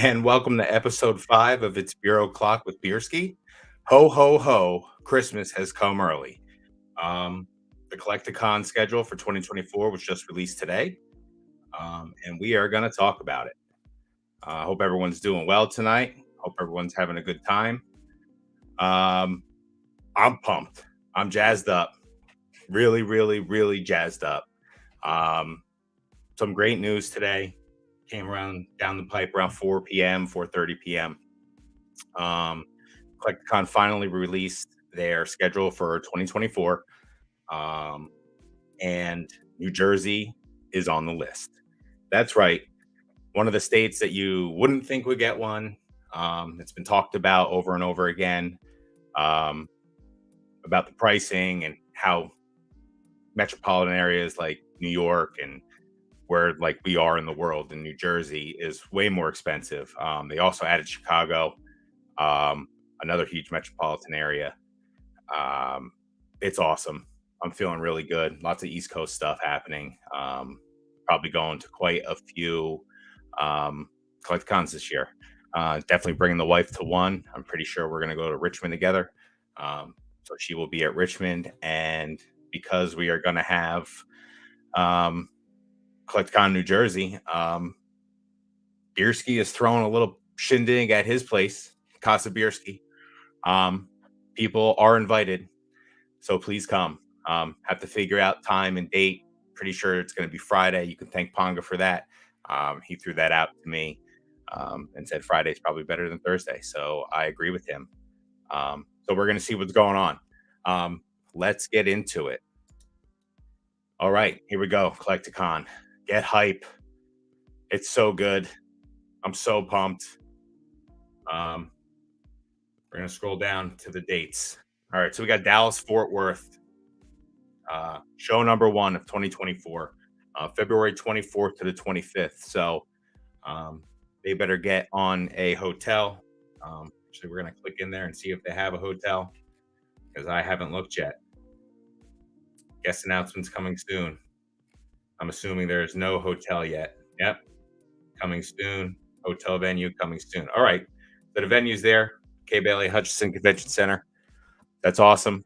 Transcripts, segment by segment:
and welcome to episode 5 of It's Bureau Clock with Bierski. Ho, ho, ho, Christmas has come early. Um, the Collecticon schedule for 2024 was just released today, and we are going to talk about it. I hope everyone's doing well tonight. Hope everyone's having a good time. Um, I'm pumped. I'm jazzed up. Really, really, really jazzed up. Um, some great news today came around down the pipe around 4 p.m., 4:30 p.m. Um, Collecticon finally released their schedule for 2024, um, and New Jersey is on the list. That's right, one of the states that you wouldn't think would get one. It's been talked about over and over again, um, about the pricing and how metropolitan areas like New York and where like we are in the world in New Jersey is way more expensive. They also added Chicago, um, another huge metropolitan area. Um, it's awesome. I'm feeling really good. Lots of East Coast stuff happening. Probably going to quite a few um, CollectCons this year. Definitely bringing the wife to one. I'm pretty sure we're going to go to Richmond together. So she will be at Richmond. And because we are going to have um, CollectCon New Jersey, Bierski is throwing a little shindig at his place, Casa Bierski. Um, People are invited, so please come. Have to figure out time and date. Pretty sure it's going to be Friday. You can thank Ponga for that. He threw that out to me and said Friday's probably better than Thursday. So I agree with him. So we're going to see what's going on. Let's get into it. All right, here we go. Collecticon. Get hype. It's so good. I'm so pumped. Um, we're going to scroll down to the dates. All right, so we got Dallas Fort Worth, show number one of 2024, February 24th to the 25th. So um, they better get on a hotel. Actually, we're going to click in there and see if they have a hotel because I haven't looked yet. Guest announcements coming soon. I'm assuming there's no hotel yet. Yep, coming soon. Hotel venue coming soon. All right. So the venue's there. Kay Bailey Hutchison Convention Center. That's awesome.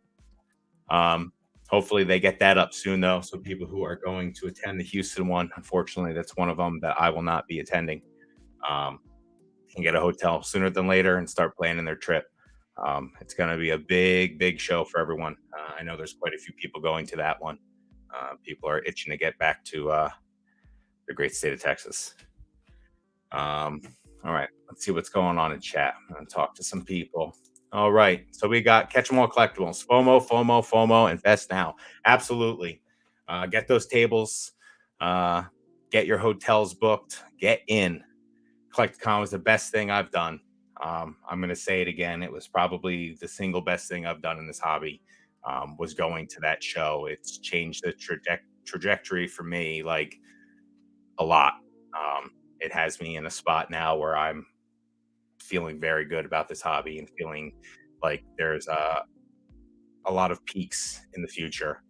Hopefully they get that up soon, though. So people who are going to attend the Houston one, unfortunately, that's one of them that I will not be attending. Can get a hotel sooner than later and start planning their trip. It's going to be a big, big show for everyone. I know there's quite a few people going to that one. People are itching to get back to the great state of Texas. All right, let's see what's going on in chat. I'm going to talk to some people. All right, so we got Catch 'em All Collectibles, FOMO, invest now. Absolutely. Get those tables, uh, get your hotels booked, get in. Collecticon was the best thing I've done. I'm going to say it again. It was probably the single best thing I've done in this hobby. Was going to that show. It's changed the trajectory for me like a lot. It has me in a spot now where I'm feeling very good about this hobby and feeling like there's a lot of peaks in the future.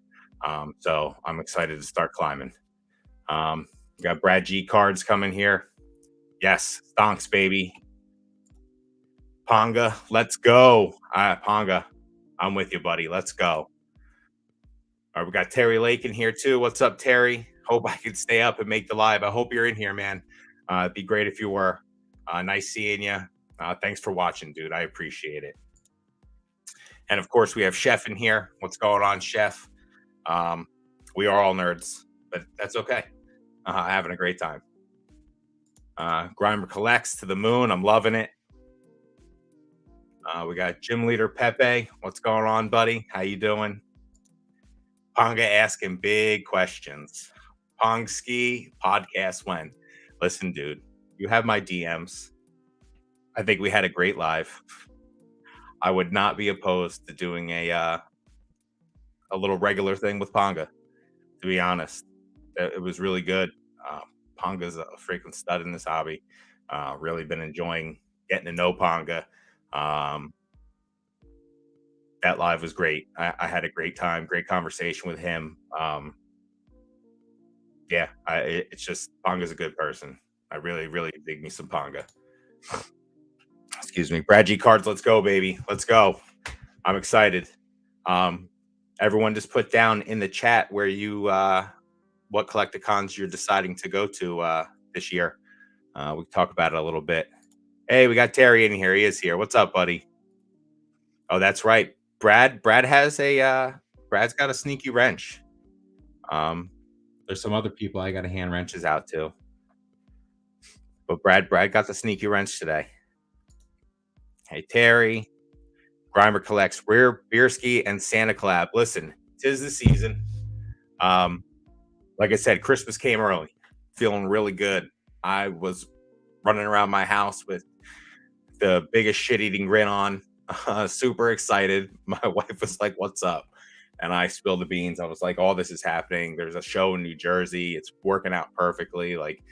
So I'm excited to start climbing. We got Brad G cards coming here. Yes, stonks, baby. Ponga, let's go. Ponga, I'm with you, buddy. Let's go. All right, we got Terry Lake in here too. What's up, Terry? Hope I can stay up and make the live. I hope you're in here, man. It'd be great if you were. Nice seeing you. Thanks for watching, dude. I appreciate it. And of course, we have Chef in here. What's going on, Chef? We are all nerds, but that's okay. Having a great time. Grimer collects to the moon. I'm loving it. We got Gym Leader Pepe. What's going on, buddy? How you doing? Ponga asking big questions. Pong Ski podcast when? Listen, dude, you have my DMs. I think we had a great live. I would not be opposed to doing a little regular thing with Ponga. To be honest, it was really good. Ponga's a freaking stud in this hobby. Really been enjoying getting to know Ponga. That live was great. I had a great time, great conversation with him. Yeah, it's just Ponga's a good person. I really, really dig me some Ponga. Excuse me. Brad G cards. Let's go, baby. Let's go. I'm excited. Um, Everyone just put down in the chat where you what collecticons you're deciding to go to this year. We can talk about it a little bit. Hey, we got Terry in here. He is here. What's up, buddy? Oh, that's right. Brad has a Brad's got a sneaky wrench. There's some other people I got to hand wrenches out to. But Brad got the sneaky wrench today. Hey, Terry. Grimer collects Rare Beerski and Santa collab. Listen, 'tis the season. Like I said, Christmas came early. Feeling really good. I was running around my house with the biggest shit-eating grin on. Super excited. My wife was like, "What's up?" And I spilled the beans. I was like, "All this is happening. There's a show in New Jersey. It's working out perfectly. Like,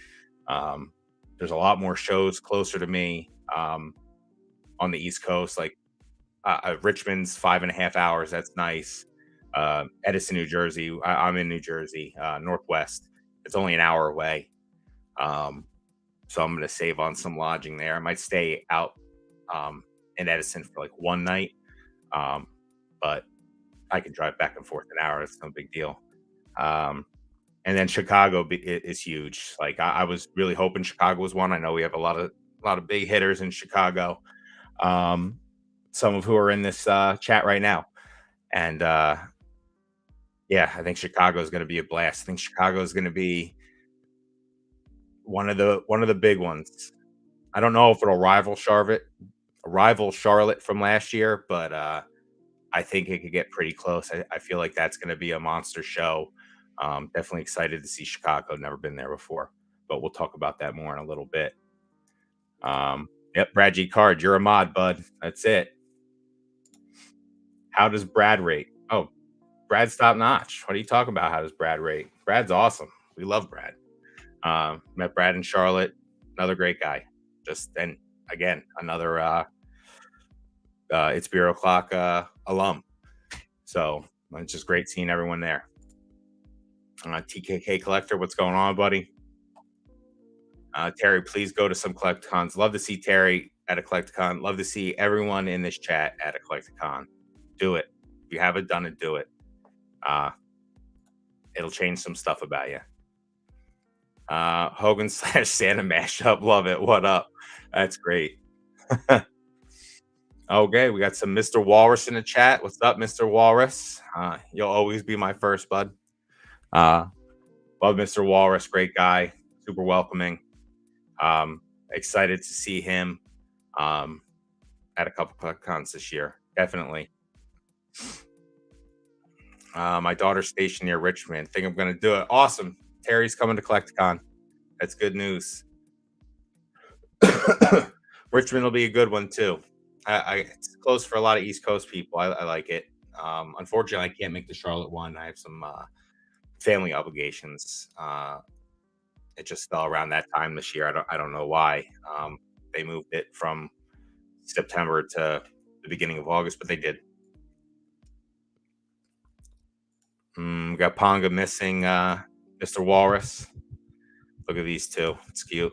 there's a lot more shows closer to me on the East Coast. Like, Richmond's 5.5 hours. That's nice. Edison, New Jersey. I'm in New Jersey, Northwest. It's only an hour away. So I'm going to save on some lodging there. I might stay out in Edison for like one night, but I can drive back and forth an hour. It's no big deal. And then Chicago is huge. Like I was really hoping Chicago was one. I know we have a lot of big hitters in Chicago. Some of who are in this chat right now, and yeah, I think Chicago is going to be a blast. I think Chicago is going to be one of the big ones. I don't know if it'll rival Charlotte from last year, but I think it could get pretty close. I feel like that's going to be a monster show. Definitely excited to see Chicago. Never been there before, but we'll talk about that more in a little bit. Yep, Brad G card. You're a mod, bud. That's it. How does Brad rate? Oh, Brad's top notch. What are you talking about? How does Brad rate? Brad's awesome. We love Brad. Met Brad in Charlotte. Another great guy. Just and again, another It's Bureau Clock alum. So it's just great seeing everyone there. TKK Collector, what's going on, buddy? Terry, please go to some Collecticons. Love to see Terry at a Collecticon. Love to see everyone in this chat at a Collecticon. Do it. If you haven't done it, do it. It'll change some stuff about you. Hogan / Santa mashup. Love it. What up? That's great. Okay, we got some Mr. Walrus in the chat. What's up, Mr. Walrus? You'll always be my first, bud. Love Mr. Walrus. Great guy. Super welcoming. Excited to see him at a couple of cons this year. Definitely. My daughter's stationed near Richmond. Think I'm going to do it. Awesome. Terry's coming to Collecticon. That's good news. Richmond will be a good one too. It's close for a lot of East Coast people. I like it. Unfortunately, I can't make the Charlotte one. I have some family obligations. It just fell around that time this year. I don't know why. They moved it from September to the beginning of August, but they did. We got Ponga missing Mr. Walrus. Look at these two. It's cute.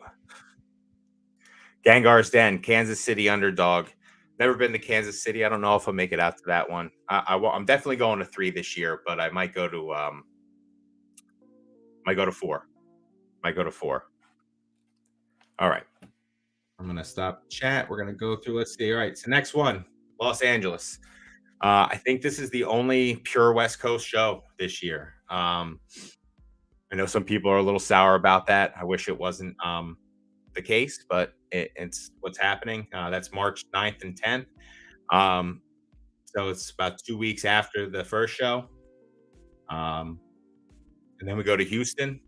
Gengar's Den, Kansas City underdog. Never been to Kansas City. I don't know if I'll make it out to that one. I'm definitely going to 3 this year, but I might go to 4. Might go to 4. All right. I'm gonna stop chat. We're gonna go through. Let's see. All right. So next one, Los Angeles. I think this is the only pure West Coast show this year. I know some people are a little sour about that. I wish it wasn't the case, but it's what's happening. That's March 9th and 10th. So it's about 2 weeks after the first show. And then we go to Houston.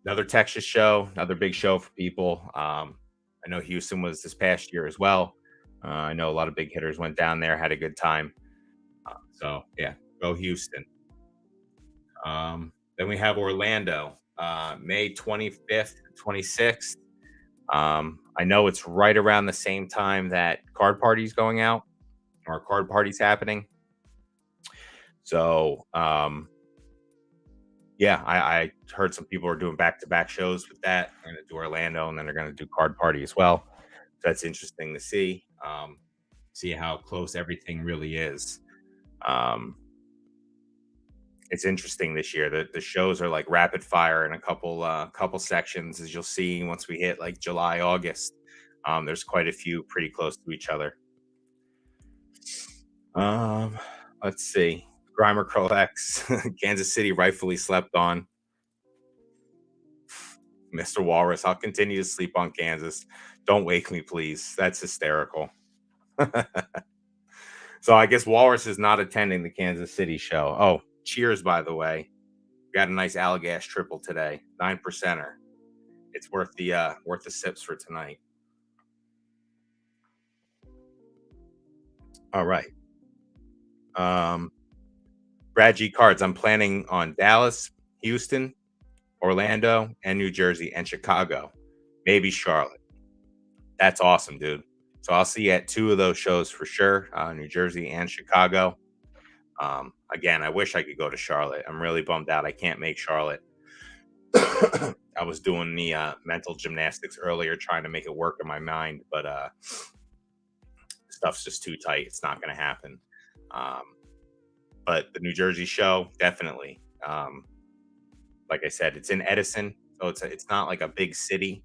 Another Texas show, another big show for people. I know Houston was this past year as well. I know a lot of big hitters went down there, had a good time. So yeah, go Houston. Then we have Orlando, May 25th, 26th. I know it's right around the same time that Card Party's going out or Card Party's happening. So Yeah, I heard some people are doing back-to-back shows with that. They're gonna do Orlando, and then they're gonna do Card Party as well. So that's interesting to see, see how close everything really is. Um, it's interesting this year. The shows are like rapid fire in a couple sections, as you'll see once we hit like July, August. There's quite a few pretty close to each other. Um, let's see. Grimer collects Kansas City rightfully slept on. Mr. Walrus, I'll continue to sleep on Kansas. Don't wake me, please. That's hysterical. So I guess Walrus is not attending the Kansas City show. Oh, cheers, by the way. Got a nice Allagash triple today, 9%er. It's worth the sips for tonight. All right. Um, Brad G cards. I'm planning on Dallas, Houston, Orlando, and New Jersey and Chicago. Maybe Charlotte. That's awesome, dude. So I'll see you at two of those shows for sure, New Jersey and Chicago. Again, I wish I could go to Charlotte. I'm really bummed out I can't make Charlotte. I was doing the mental gymnastics earlier, trying to make it work in my mind, but stuff's just too tight. It's not going to happen. Um, but the New Jersey show, definitely. Like I said, it's in Edison, so it's not like a big city,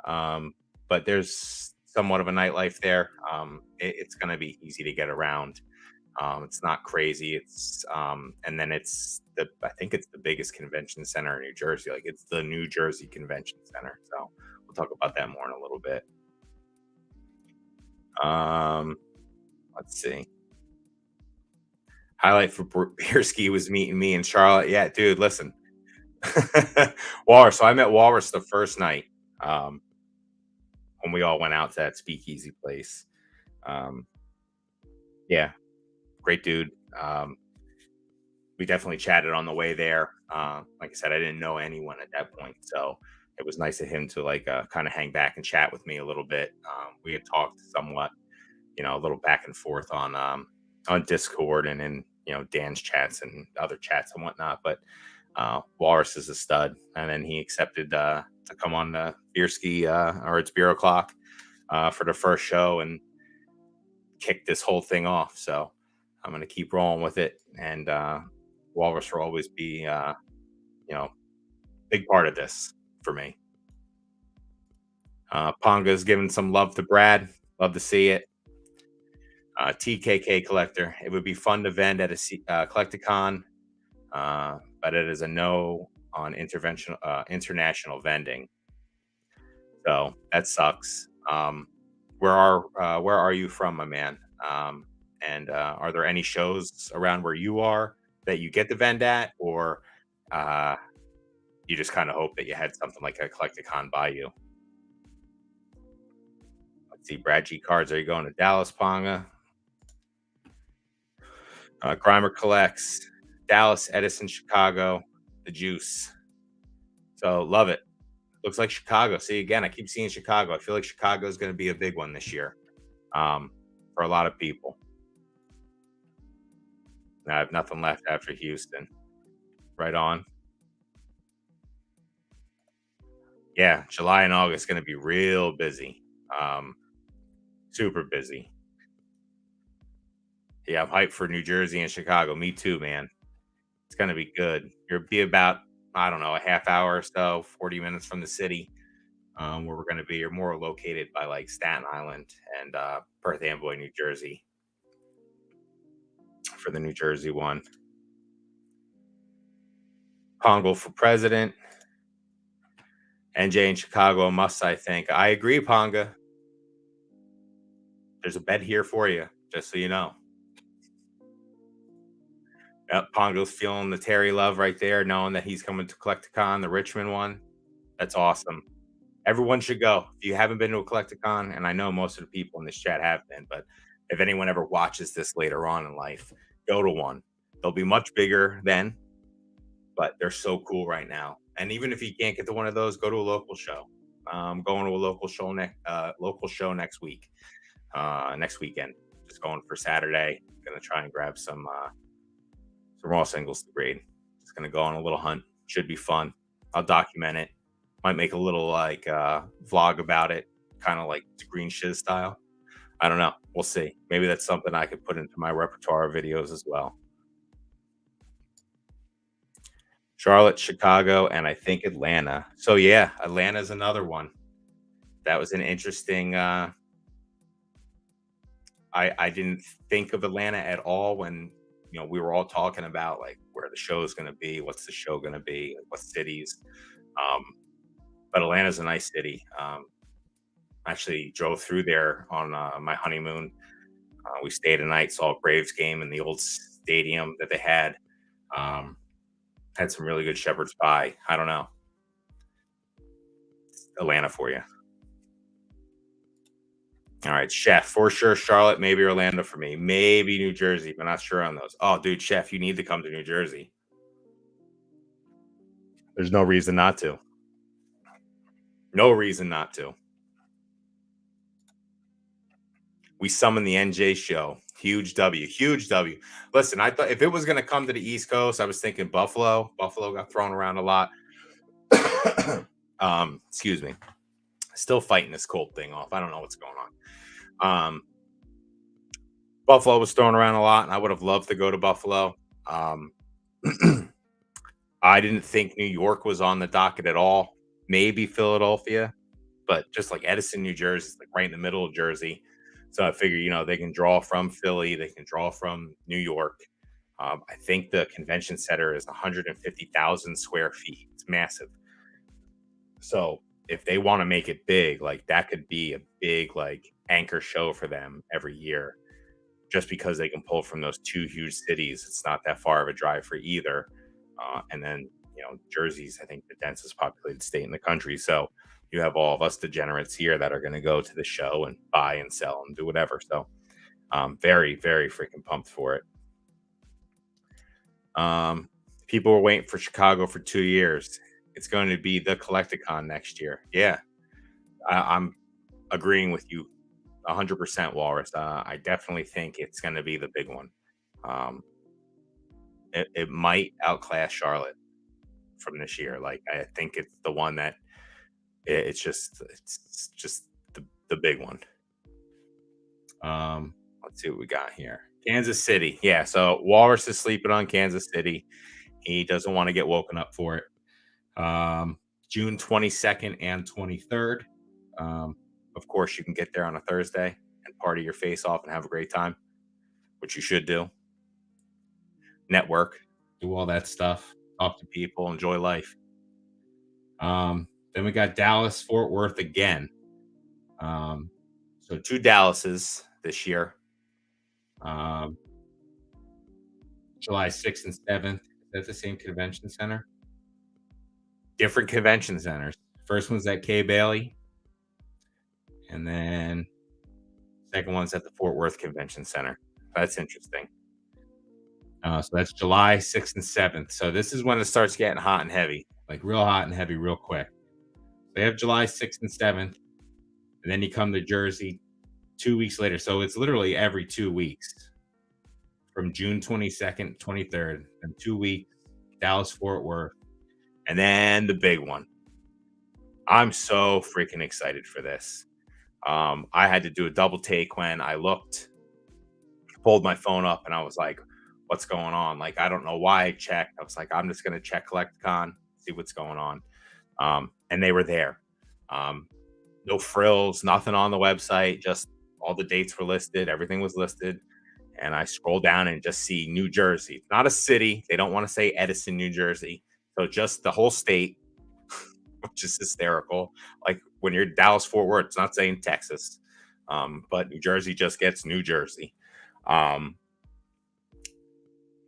um, but there's somewhat of a nightlife there. It's going to be easy to get around. It's not crazy. And then I think it's the biggest convention center in New Jersey. Like it's the New Jersey Convention Center. So we'll talk about that more in a little bit. Um, let's see. Highlight for Bierski was meeting me in Charlotte. Yeah, dude, listen. Walrus. So I met Walrus the first night um, when we all went out to that speakeasy place. Um, yeah, great dude. Um, we definitely chatted on the way there. Like I said, I didn't know anyone at that point, so it was nice of him to like kind of hang back and chat with me a little bit. We had talked somewhat, a little back and forth on Discord and in Dan's chats and other chats and whatnot. But Walrus is a stud, and then he accepted to come on the Beer Ski or it's Beer O'clock for the first show and kick this whole thing off. So I'm gonna keep rolling with it, and Walrus will always be, you know, big part of this for me. Ponga's giving some love to Brad. Love to see it. TKK collector. It would be fun to vend at a Collecticon, but it is a no on international vending. So that sucks. Where are you from, my man? And are there any shows around where you are that you get to vend at, or uh, you just kind of hope that you had something like a Collecticon by you? Let's see, Brad G cards. Are you going to Dallas, Ponga? Grimer collects Dallas, Edison, Chicago, the Juice. So love it. Looks like Chicago. See, again, I keep seeing Chicago. I feel like Chicago is going to be a big one this year for a lot of people. I have nothing left after Houston. Right on. Yeah, July and August going to be real busy. Um, super busy. Yeah, I'm hyped for New Jersey and Chicago. Me too, man. It's going to be good. You'll be about, I don't know, a half hour or so, 40 minutes from the city where we're going to be. You're more located by like Staten Island and Perth Amboy, New Jersey for the New Jersey one. Pongo for president. NJ in Chicago, a must, I think. I agree, Ponga. There's a bed here for you, just so you know. Yep, Pongo's feeling the Terry love right there, knowing that he's coming to Collecticon, the Richmond one. That's awesome. Everyone should go. If you haven't been to a Collecticon, and I know most of the people in this chat have been, but if anyone ever watches this later on in life, go to one. They'll be much bigger then, but they're so cool right now. And even if you can't get to one of those, go to a local show. Going to a local show next week, next weekend. Just going for Saturday. Gonna try and grab some raw singles to grade. Just gonna go on a little hunt, Should be fun. I'll document it. Might make a little like vlog about it, kind of like the Green Shiz style. I don't know. We'll see. Maybe that's something I could put into my repertoire of videos as well. Charlotte, Chicago, and I think Atlanta. So yeah, Atlanta's another one. That was an interesting I didn't think of Atlanta at all when we were all talking about like where the show is going to be, what's the show going to be, what cities. Um, but Atlanta's a nice city. Actually drove through there on my honeymoon. We stayed a night, saw a Braves game in the old stadium that they had. Um, had some really good shepherd's pie. I don't know, Atlanta for you. All right, Chef for sure. Charlotte, maybe Orlando for me, maybe New Jersey, but not sure on those. Oh, dude, Chef, you need to come to New Jersey. There's no reason not to. No reason not to. We summon the NJ show. Huge W. Huge W. Listen, I thought if it was going to come to the East Coast, I was thinking Buffalo. Buffalo got thrown around a lot. Excuse me. Still fighting this cold thing off. I don't know what's going on. Buffalo was thrown around a lot, and I would have loved to go to Buffalo. Um, I didn't think New York was on the docket at all. Maybe Philadelphia, but just like Edison, New Jersey, is like right in the middle of Jersey. So I figure, they can draw from Philly, they can draw from New York. I think the convention center is 150,000 square feet. It's massive. So if they want to make it big, like that could be a big like anchor show for them every year, just because they can pull from those two huge cities. It's not that far of a drive for either. And then, Jersey's, I think, the densest populated state in the country. So you have all of us degenerates here that are going to go to the show and buy and sell and do whatever. So very, very freaking pumped for it. People were waiting for Chicago for 2 years. It's going to be the Collecticon next year. Yeah, I'm agreeing with you 100%, Walrus. I definitely think it's going to be the big one. Um, it might outclass Charlotte from this year. Like I think it's the one that it's just the big one. Let's see what we got here. Kansas City. Yeah, so Walrus is sleeping on Kansas City. He doesn't want to get woken up for it. June 22nd and 23rd. Of course, you can get there on a Thursday and party your face off and have a great time, which you should do. Network, do all that stuff, talk to people, enjoy life. Then we got Dallas, Fort Worth again. So two Dallases this year. Um, July 6th and 7th. Is that the same convention center? Different convention centers. First one's at Kay Bailey, and then second one's at the Fort Worth Convention Center. That's interesting. So that's July 6th and 7th. So this is when it starts getting hot and heavy, like real hot and heavy, real quick. They have July 6th and 7th, and then you come to Jersey 2 weeks later. So it's literally every 2 weeks from June 22nd, 23rd, and 2 weeks, Dallas, Fort Worth, and then the big one. I'm so freaking excited for this. I had to do a double take when I pulled my phone up, and I was like, what's going on? Like, I don't know why I checked. I was like, I'm just going to check Collecticon, see what's going on. And they were there. No frills, nothing on the website, just all the dates were listed, everything was listed. And I scroll down and just see New Jersey, not a city. They don't want to say Edison, New Jersey. So just the whole state, which is hysterical. Like when you're Dallas Fort Worth, it's not saying Texas, but New Jersey just gets New Jersey.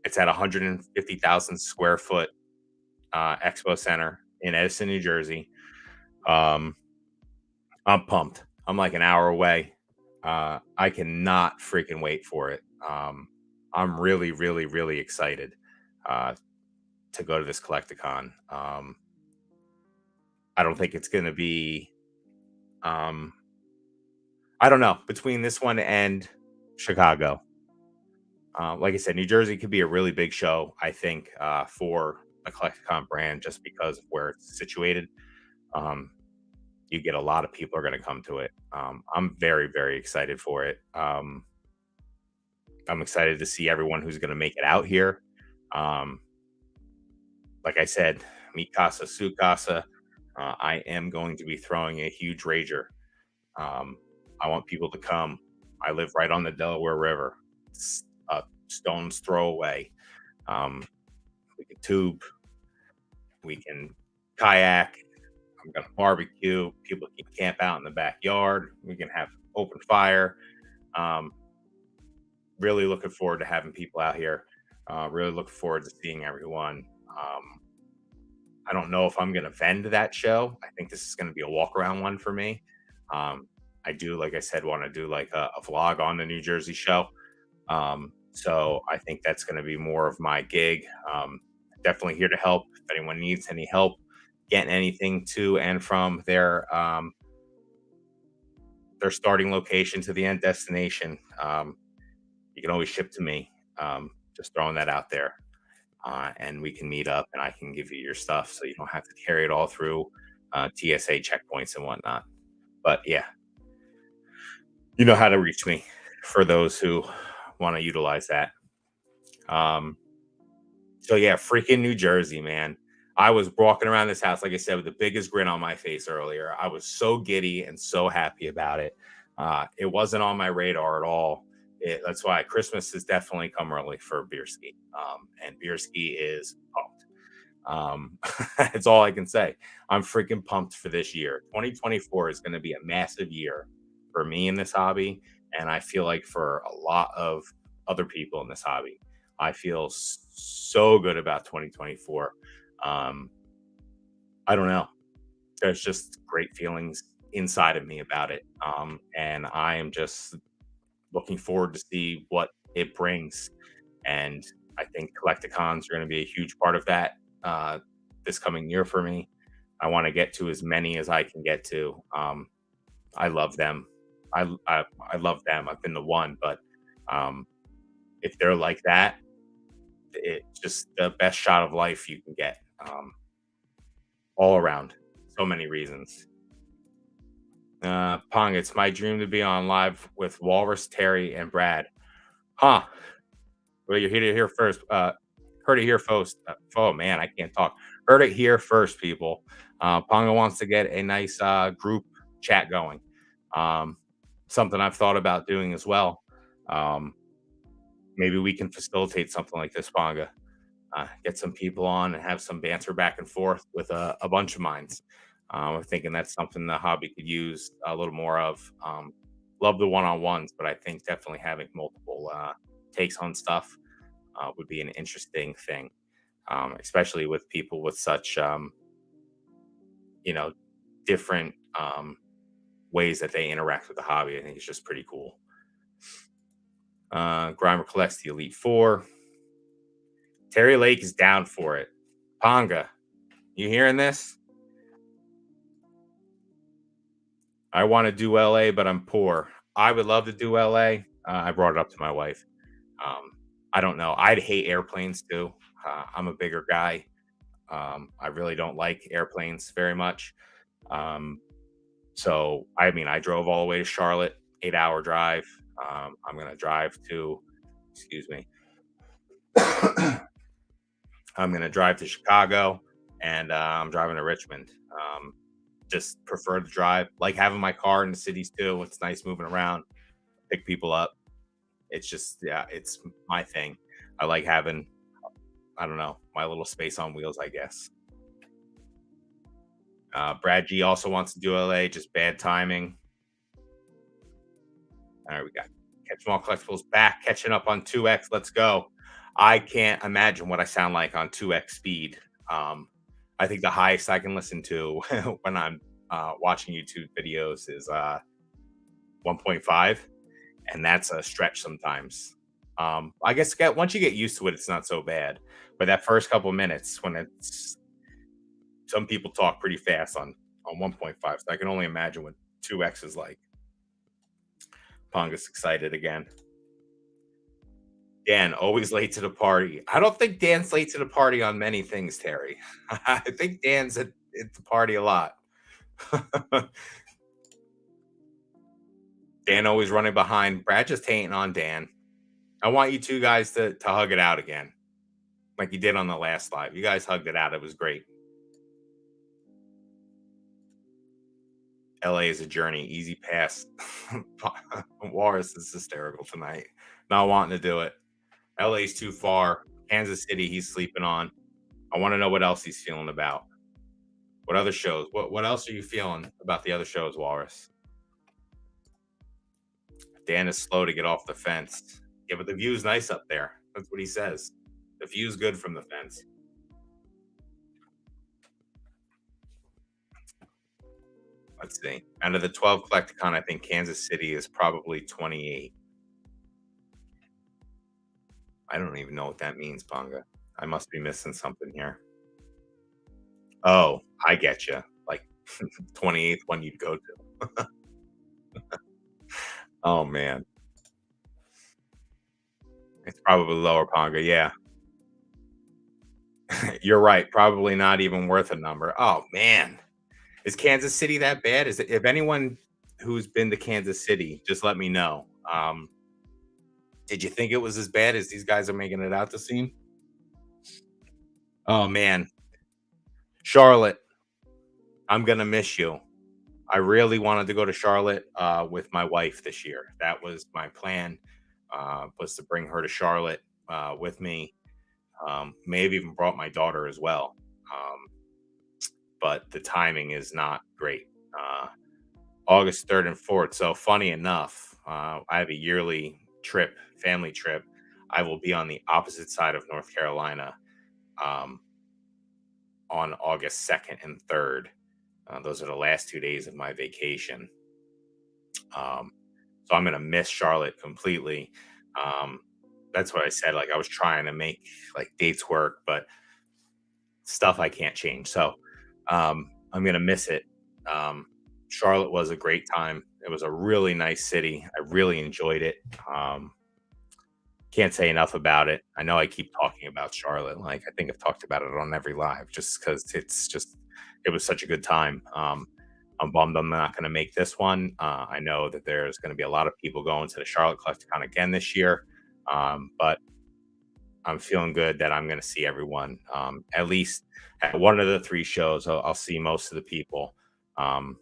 It's at 150,000 square foot expo center in Edison, New Jersey. I'm pumped. I'm like an hour away. I cannot freaking wait for it. I'm really, really, really excited to go to this Collecticon. I don't think it's going to be. I don't know, between this one and Chicago. Like I said, New Jersey could be a really big show. I think for the Collecticon brand just because of where it's situated. Um, you get a lot of people are going to come to it. I'm very, very excited for it. I'm excited to see everyone who's going to make it out here. Um, like I said, mi casa, su casa. I am going to be throwing a huge rager. Um, I want people to come. I live right on the Delaware River. It's a stone's throw away. Um, we can tube, we can kayak. I'm going to barbecue. People can camp out in the backyard. We can have open fire. Um, really looking forward to having people out here. Really looking forward to seeing everyone. I don't know if I'm going to vend that show. I think this is going to be a walk around one for me. Um, I do, like I said, want to do like a vlog on the New Jersey show. So I think that's going to be more of my gig. Definitely here to help if anyone needs any help getting anything to and from their starting location to the end destination. You can always ship to me. Just throwing that out there. And we can meet up and I can give you your stuff so you don't have to carry it all through TSA checkpoints and whatnot. But yeah, you know how to reach me for those who want to utilize that. Um, so yeah, freaking New Jersey, man. I was walking around this house, like I said, with the biggest grin on my face earlier. I was so giddy and so happy about it. It wasn't on my radar at all. That's why Christmas has definitely come early for Bierski. And Bierski is pumped. That's all I can say. I'm freaking pumped for this year. 2024 is going to be a massive year for me in this hobby. And I feel like for a lot of other people in this hobby, I feel so good about 2024. Um, I don't know. There's just great feelings inside of me about it. And I am just looking forward to see what it brings. And I think collecticons are going to be a huge part of that this coming year for me. I want to get to as many as I can get to. I love them. I love them. I've been the one, but um, if they're like that, it's just the best shot of life you can get all around. So many reasons. Pong, it's my dream to be on live with Walrus, Terry, and Brad. Huh? Well, you're here to hear first. Heard it here first. Oh man, I can't talk. Heard it here first, people. Ponga wants to get a nice group chat going. Um, Something I've thought about doing as well. Um, Maybe we can facilitate something like this, Ponga. Get some people on and have some banter back and forth with a bunch of minds. I'm thinking that's something the hobby could use a little more of. Love the one-on-ones, but I think definitely having multiple takes on stuff would be an interesting thing, especially with people with such you know different ways that they interact with the hobby. I think it's just pretty cool. Grimer collects the Elite Four. Terry Lake is down for it. Ponga, you hearing this? I want to do LA, but I'm poor. I would love to do LA. I brought it up to my wife. Um, I don't know. I'd hate airplanes too. I'm a bigger guy. I really don't like airplanes very much. Um, so, I mean, I drove all the way to Charlotte, 8 hour drive. I'm going to drive to, excuse me, I'm going to drive to Chicago and I'm driving to Richmond. Just prefer to drive, like having my car in the cities too. It's nice moving around, pick people up. It's just, yeah, it's my thing. I like having, I don't know, my little space on wheels, I guess. Brad G also wants to do LA, just bad timing. All right, we got Catch 'em All Collectibles back, catching up on 2X. Let's go. I can't imagine what I sound like on 2X speed. I think the highest I can listen to when I'm watching YouTube videos is 1.5, and that's a stretch sometimes. I guess once you get used to it, it's not so bad. But that first couple minutes, when it's some people talk pretty fast on 1.5, so I can only imagine what 2X is like. Ponga's excited again. Dan, always late to the party. I don't think Dan's late to the party on many things, Terry. I think Dan's at the party a lot. Dan always running behind. Brad just hating on Dan. I want you two guys to hug it out again, like you did on the last live. You guys hugged it out. It was great. LA is a journey. Easy pass. Walrus is hysterical tonight. Not wanting to do it. LA's too far. Kansas City, he's sleeping on. I want to know what else he's feeling about. What other shows? What else are you feeling about the other shows, Walrus? Dan is slow to get off the fence. Yeah, but the view's nice up there. That's what he says. The view's good from the fence. Let's see. Out of the 12 Collecticon, I think Kansas City is probably 28. I don't even know what that means, Ponga. I must be missing something here. Oh, I get you. Like 28th one you'd go to. Oh man, it's probably lower, Ponga. Yeah, you're right. Probably not even worth a number. Oh man, is Kansas City that bad? Is it? If anyone who's been to Kansas City, just let me know. Did you think it was as bad as these guys are making it out to seem? Oh man, Charlotte, I'm gonna miss you. I really wanted to go to Charlotte with my wife this year. That was my plan. Was to bring her to Charlotte with me. May have even brought my daughter as well. But the timing is not great. August 3rd and 4th. So, funny enough, I have a yearly trip, family trip. I will be on the opposite side of North Carolina um, on August 2nd and 3rd. Those are the last 2 days of my vacation. Um, so, I'm going to miss Charlotte completely. Um, that's what I said. Like, I was trying to make like dates work, but stuff I can't change. So, I'm gonna miss it. Um, Charlotte was a great time. It was a really nice city. I really enjoyed it. Um, can't say enough about it. I know I keep talking about Charlotte. Like I think I've talked about it on every live, just because it was such a good time. I'm bummed I'm not going to make this one. I know that there's going to be a lot of people going to the Charlotte Collecticon again this year, but I'm feeling good that I'm going to see everyone. At least at one of the three shows, I'll see most of the people. Um,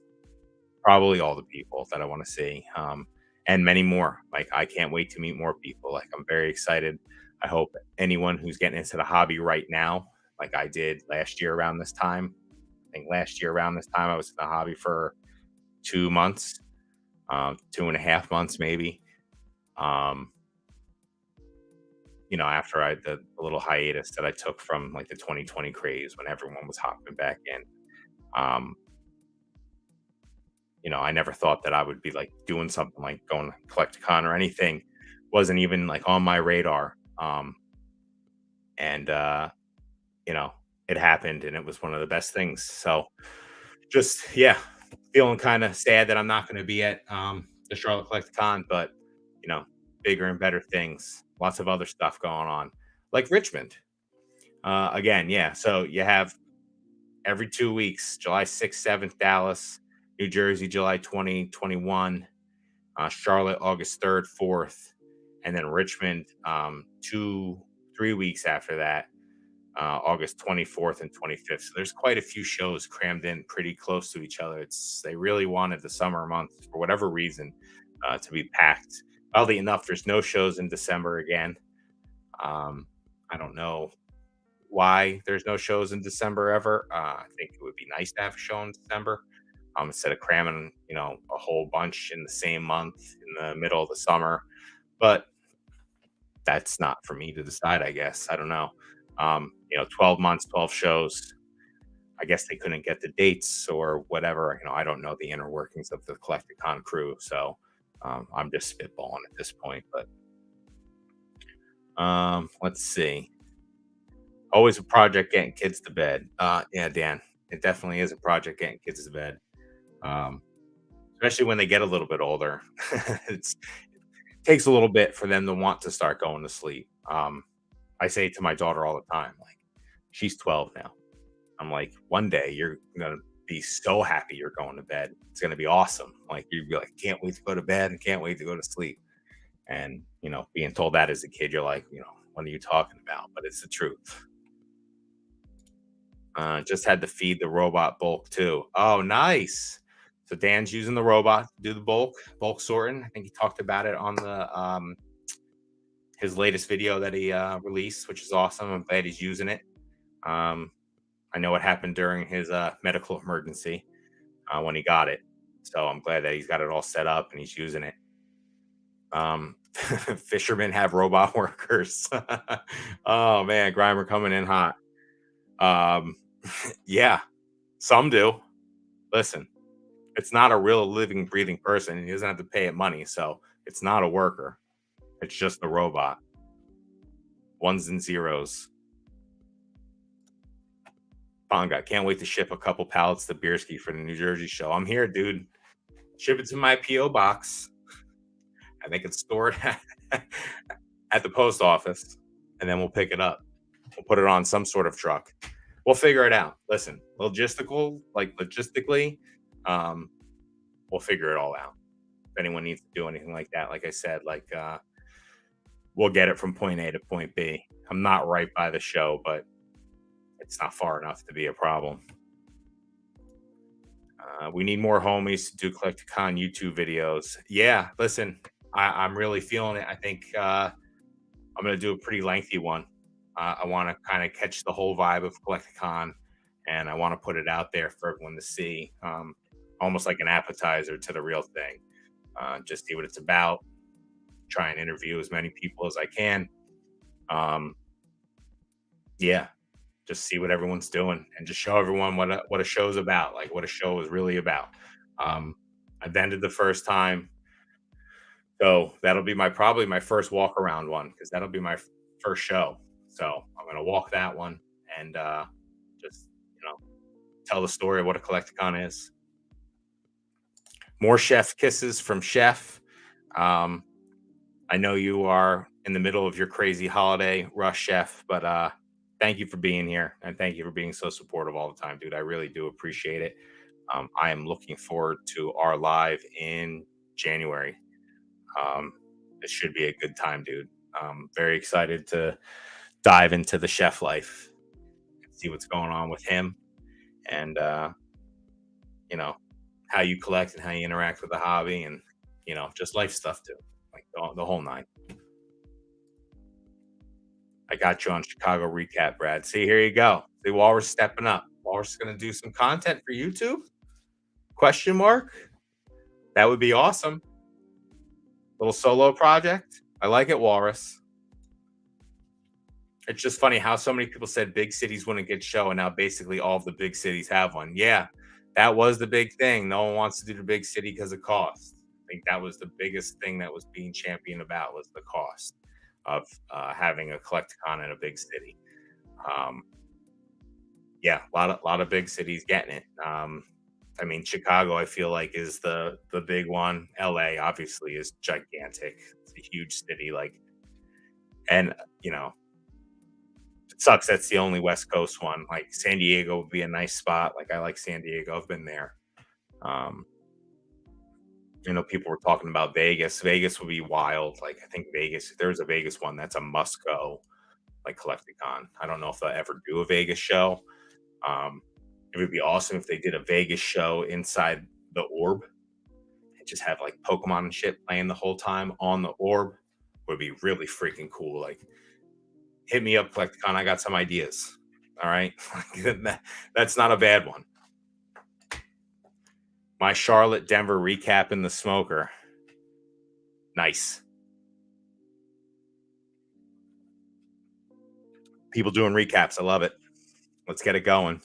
Probably all the people that I want to see, and many more. Like I can't wait to meet more people. Like I'm very excited. I hope anyone who's getting into the hobby right now, like I did last year around this time. I think last year around this time I was in the hobby for 2 months, 2.5 months maybe. Um, after the little hiatus that I took from like the 2020 craze when everyone was hopping back in. Um, I never thought that I would be like doing something like going to Collecticon or anything. Wasn't even like on my radar. And you know, it happened and it was one of the best things. So just feeling kind of sad that I'm not going to be at the Charlotte Collecticon, but you know, bigger and better things. Lots of other stuff going on. Like Richmond. Again, yeah. So you have every 2 weeks, July 6th, 7th, Dallas, New Jersey, July 2021, Charlotte, August 3rd, 4th, and then Richmond, 3 weeks after that, August 24th and 25th. So there's quite a few shows crammed in pretty close to each other. They really wanted the summer months for whatever reason to be packed. Oddly enough, there's no shows in December again. Um, I don't know why there's no shows in December ever. I think it would be nice to have a show in December instead of cramming, a whole bunch in the same month in the middle of the summer. But that's not for me to decide, I guess. I don't know. 12 months, 12 shows. I guess they couldn't get the dates or whatever. I don't know the inner workings of the Collecticon crew. So I'm just spitballing at this point. But let's see. Always a project getting kids to bed. Yeah, Dan, it definitely is a project getting kids to bed. Um, Especially when they get a little bit older. It takes a little bit for them to want to start going to sleep. Um, I say it to my daughter all the time. Like, she's 12 now. I'm like, one day you're gonna be so happy you're going to bed. It's gonna be awesome. Like, you'd be like, can't wait to go to bed and can't wait to go to sleep. And being told that as a kid, you're like, what are you talking about? But it's the truth. Just had to feed the robot bulk too. Oh, nice. So Dan's using the robot to do the bulk sorting. I think he talked about it on the his latest video that he released, which is awesome. I'm glad he's using it. Um, I know what happened during his medical emergency when he got it, so I'm glad that he's got it all set up and he's using it. Fishermen have robot workers. Oh man, Grimer coming in hot. Um, yeah, some do. Listen, it's not a real living, breathing person. He doesn't have to pay it money, so it's not a worker. It's just a robot. Ones and zeros. Panga, can't wait to ship a couple pallets to Bierski for the New Jersey show. I'm here, dude. Ship it to my PO box, and they can store it at the post office, and then we'll pick it up. We'll put it on some sort of truck. We'll figure it out. Listen, logistically, um, we'll figure it all out. If anyone needs to do anything like that, like I said, we'll get it from point A to point B. I'm not right by the show, but it's not far enough to be a problem. We need more homies to do Collecticon YouTube videos. Yeah, listen, I'm really feeling it. I think I'm going to do a pretty lengthy one. I want to kind of catch the whole vibe of Collecticon, and I want to put it out there for everyone to see, almost like an appetizer to the real thing. Just see what it's about. Try and interview as many people as I can. Yeah, just see what everyone's doing and just show everyone what a show's about, like what a show is really about. Um, I've ended the first time, so that'll be probably my first walk around one because that'll be my first show. So I'm gonna walk that one and just tell the story of what a Collecticon is. More chef kisses from Chef. Um, I know you are in the middle of your crazy holiday rush, Chef, but thank you for being here and thank you for being so supportive all the time, dude. I really do appreciate it. I am looking forward to our live in January. It should be a good time, dude. Very excited to dive into the chef life and see what's going on with him and you know how you collect and how you interact with the hobby and just life stuff too, like the whole nine. I got you on Chicago recap, Brad. See, here you go. See, Walrus stepping up. Walrus is going to do some content for YouTube? Question mark. That would be awesome. Little solo project. I like it, Walrus. It's just funny how so many people said big cities wouldn't get show, and now basically all of the big cities have one. Yeah, that was the big thing. No one wants to do the big city because of cost. I think that was the biggest thing that was being championed about was the cost of having a Collecticon in a big city. Um, yeah, a lot of big cities getting it. I mean, Chicago, I feel like is the big one. LA obviously is gigantic. It's a huge city, and you know, it sucks that's the only West Coast one. Like San Diego would be a nice spot. Like I like San Diego. I've been there. Um, people were talking about Vegas. Vegas would be wild. Like I think Vegas, if there's a Vegas one, that's a must go. Like Collecticon. I don't know if they'll ever do a Vegas show. Um, it would be awesome if they did a Vegas show inside the orb and just have like Pokemon and shit playing the whole time on the orb. Would be really freaking cool. Like, hit me up, Collecticon. I got some ideas. All right, that's not a bad one. My Charlotte Denver recap in the smoker. Nice. People doing recaps. I love it. Let's get it going.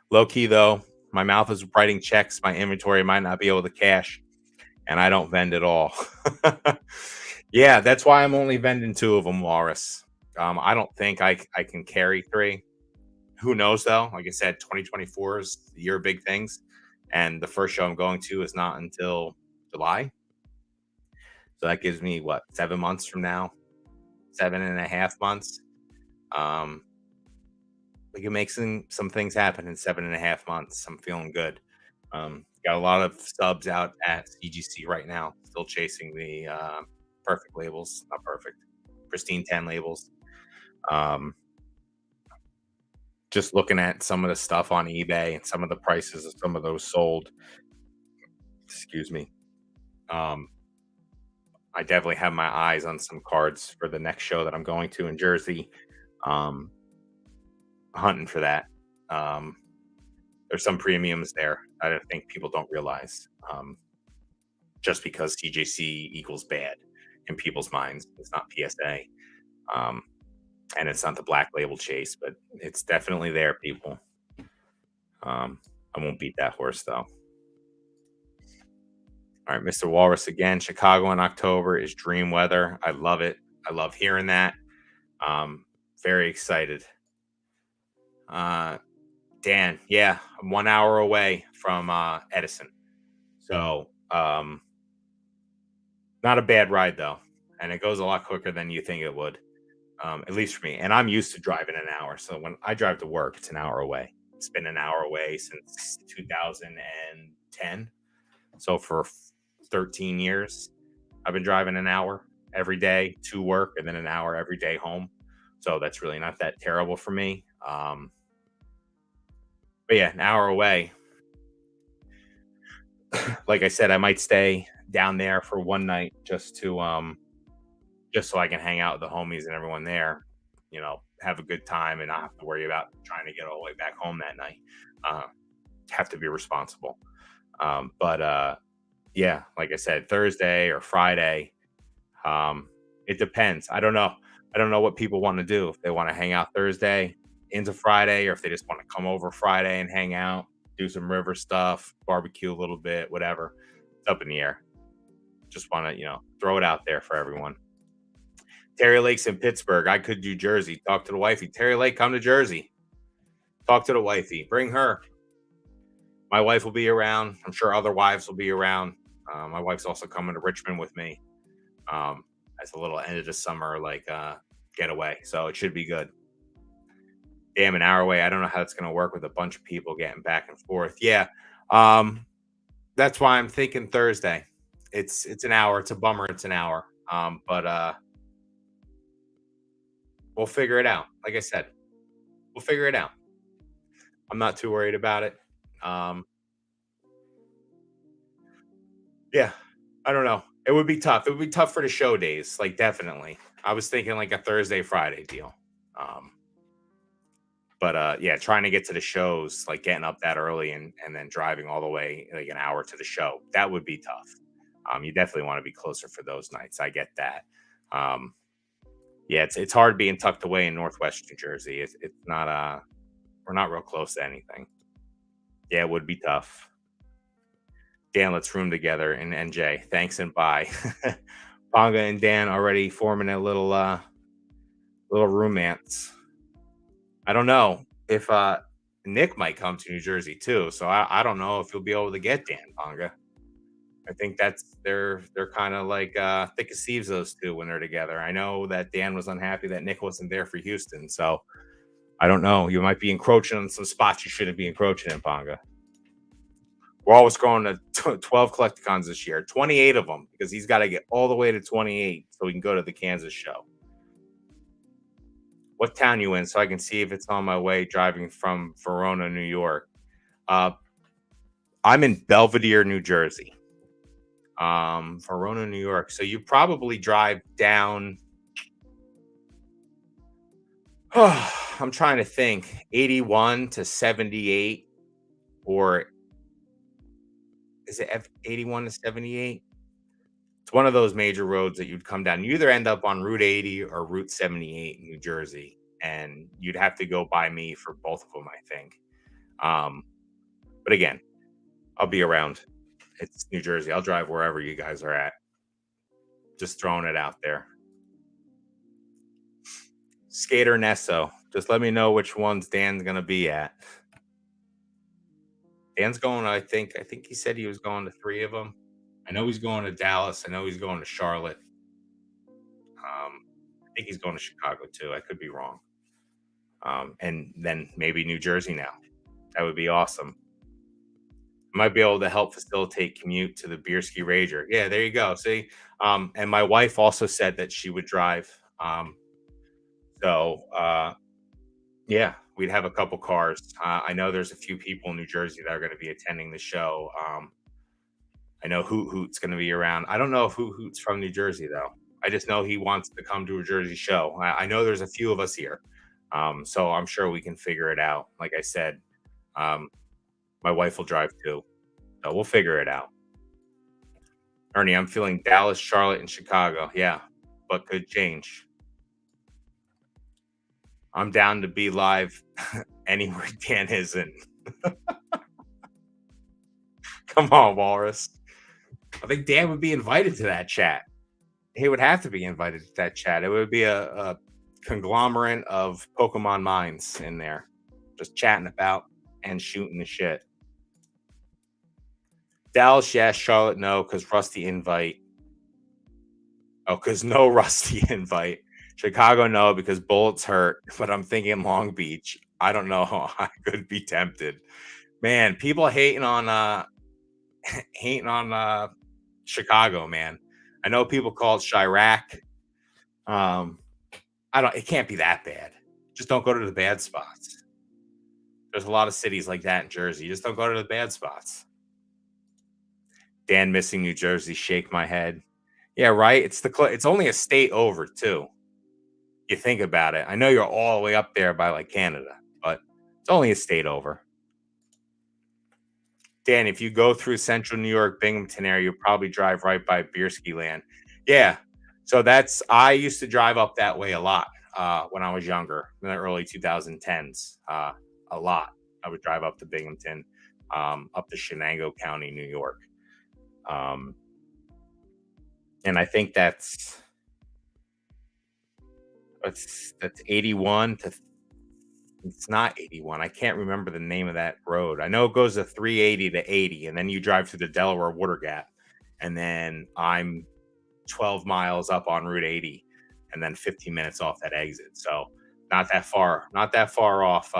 Low key though, my mouth is writing checks. My inventory might not be able to cash, and I don't vend at all. Yeah, that's why I'm only vending two of them, Walrus. I don't think I can carry three. Who knows though? Like I said, 2024 is the year of big things, and the first show I'm going to is not until July. So that gives me what 7 months from now, 7.5 months. Um, we can make some things happen in 7.5 months. I'm feeling good. Got a lot of subs out at CGC right now, still chasing the perfect labels, not perfect, pristine 10 labels. Um, just looking at some of the stuff on eBay and some of the prices of some of those sold. Excuse me. Um, I definitely have my eyes on some cards for the next show that I'm going to in Jersey. Um, Hunting for that. Um, there's some premiums there I don't think people don't realize. Just because TJC equals bad in people's minds, it's not PSA, um, and it's not the black label chase, but it's definitely there, people. Um, I won't beat that horse though. All right, Mr. Walrus again. Chicago in October is dream weather. I love it. I love hearing that. Um, Very excited. Uh, Dan, yeah, I'm 1 hour away from Edison. So not a bad ride though. And it goes a lot quicker than you think it would. At least for me. And I'm used to driving an hour. So when I drive to work, it's an hour away. It's been an hour away since 2010. So for 13 years, I've been driving an hour every day to work and then an hour every day home. So that's really not that terrible for me. But yeah, an hour away. Like I said, I might stay down there for one night just so I can hang out with the homies and everyone there, have a good time and not have to worry about trying to get all the way back home that night. Uh, have to be responsible. But yeah, like I said, Thursday or Friday, um, it depends. I don't know. I don't know what people want to do. If they want to hang out Thursday into Friday, or if they just want to come over Friday and hang out, do some river stuff, barbecue a little bit, whatever. It's up in the air. Just want to, throw it out there for everyone. Terry Lake's in Pittsburgh. I could do Jersey. Talk to the wifey. Terry Lake, come to Jersey. Talk to the wifey. Bring her. My wife will be around. I'm sure other wives will be around. My wife's also coming to Richmond with me as a little end of the summer getaway. So it should be good. Damn, an hour away. I don't know how it's going to work with a bunch of people getting back and forth. Yeah, um, that's why I'm thinking Thursday. It's an hour. It's a bummer. It's an hour. But we'll figure it out. Like I said, we'll figure it out. I'm not too worried about it. Um, yeah, I don't know. It would be tough. It would be tough for the show days, like definitely. I was thinking like a Thursday, Friday deal. Um, but yeah, trying to get to the shows, like getting up that early and then driving all the way like an hour to the show, that would be tough. You definitely want to be closer for those nights. I get that. Um, yeah, it's hard being tucked away in Northwest New Jersey. It's not we're not real close to anything. Yeah, it would be tough. Dan, let's room together in NJ. Thanks and bye. Ponga and Dan already forming a little romance. I don't know if Nick might come to New Jersey too, so I don't know if you'll be able to get Dan Ponga. I think they're kind of like thick as thieves those two when they're together. I know that Dan was unhappy that Nick wasn't there for Houston, so I don't know. You might be encroaching on some spots you shouldn't be encroaching in Ponga. We're always going to 12 Collecticons this year, 28 of them, because he's got to get all the way to 28 so we can go to the Kansas show. What town you in so I can see if it's on my way driving from Verona, New York. Uh, I'm in Belvedere, New Jersey. Verona, New York. So you probably drive down. I'm trying to think. 81 to 78, or is it 81 to 78? It's one of those major roads that you'd come down. You either end up on Route 80 or Route 78 in New Jersey, and you'd have to go by me for both of them, I think. Um, but again, I'll be around. It's New Jersey. I'll drive wherever you guys are at. Just throwing it out there. Skater Nesso. Just let me know which ones Dan's gonna be at. Dan's going. I think he said he was going to three of them. I know he's going to Dallas. I know he's going to Charlotte. Um, think he's going to Chicago too. I could be wrong. And then maybe New Jersey now. That would be awesome. Might be able to help facilitate commute to the Bierski Rager. Yeah, there you go. See, and my wife also said that she would drive. So yeah, we'd have a couple cars. I know there's a few people in New Jersey that are going to be attending the show. I know Hoot Hoot's going to be around. I don't know if Hoot Hoot's from New Jersey though. I just know he wants to come to a Jersey show. I know there's a few of us here, so I'm sure we can figure it out. Like I said, um, my wife will drive too, so we'll figure it out. Ernie, I'm feeling Dallas, Charlotte, and Chicago. Yeah, but could change. I'm down to be live anywhere Dan isn't. Come on, Walrus. I think Dan would be invited to that chat. He would have to be invited to that chat. It would be a conglomerate of Pokemon minds in there, just chatting about and shooting the shit. Dallas, yes. Charlotte, no, because Rusty invite. Oh, because no Rusty invite. Chicago, no, because Bullets hurt. But I'm thinking Long Beach. I don't know. I could be tempted. Man, people hating on Chicago, man. I know people call it Chirac. Um, I don't. It can't be that bad. Just don't go to the bad spots. There's a lot of cities like that in Jersey. Just don't go to the bad spots. Dan missing New Jersey. Shake my head. Yeah, right. It's only a state over too. You think about it. I know you're all the way up there by like Canada, but it's only a state over. Dan, if you go through central New York, Binghamton area, you'll probably drive right by Beerski Land. Yeah. So I used to drive up that way a lot when I was younger, in the early 2010s. A lot. I would drive up to Binghamton, up to Shenango County, New York. Um, and I think that's 81 to it's not 81. I can't remember the name of that road. I know it goes to 380 to 80, and then you drive through the Delaware Water Gap, and then I'm 12 miles up on Route 80, and then 15 minutes off that exit. So not that far off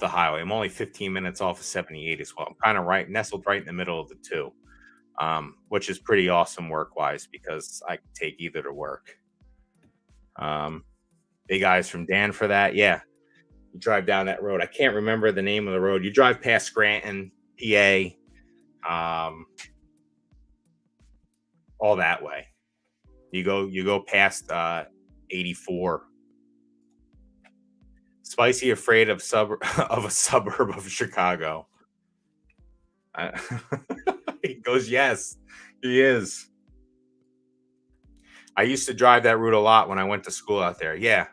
the highway. I'm only 15 minutes off of 78 as well. I'm kind of nestled right in the middle of the two, which is pretty awesome work wise because I can take either to work. Big eyes from Dan for that. Yeah, you drive down that road. I can't remember the name of the road. You drive past Scranton, PA, all that way. You go past 84. Spicy afraid of of a suburb of Chicago. Uh, he goes, yes, he is. I used to drive that route a lot when I went to school out there. Yeah,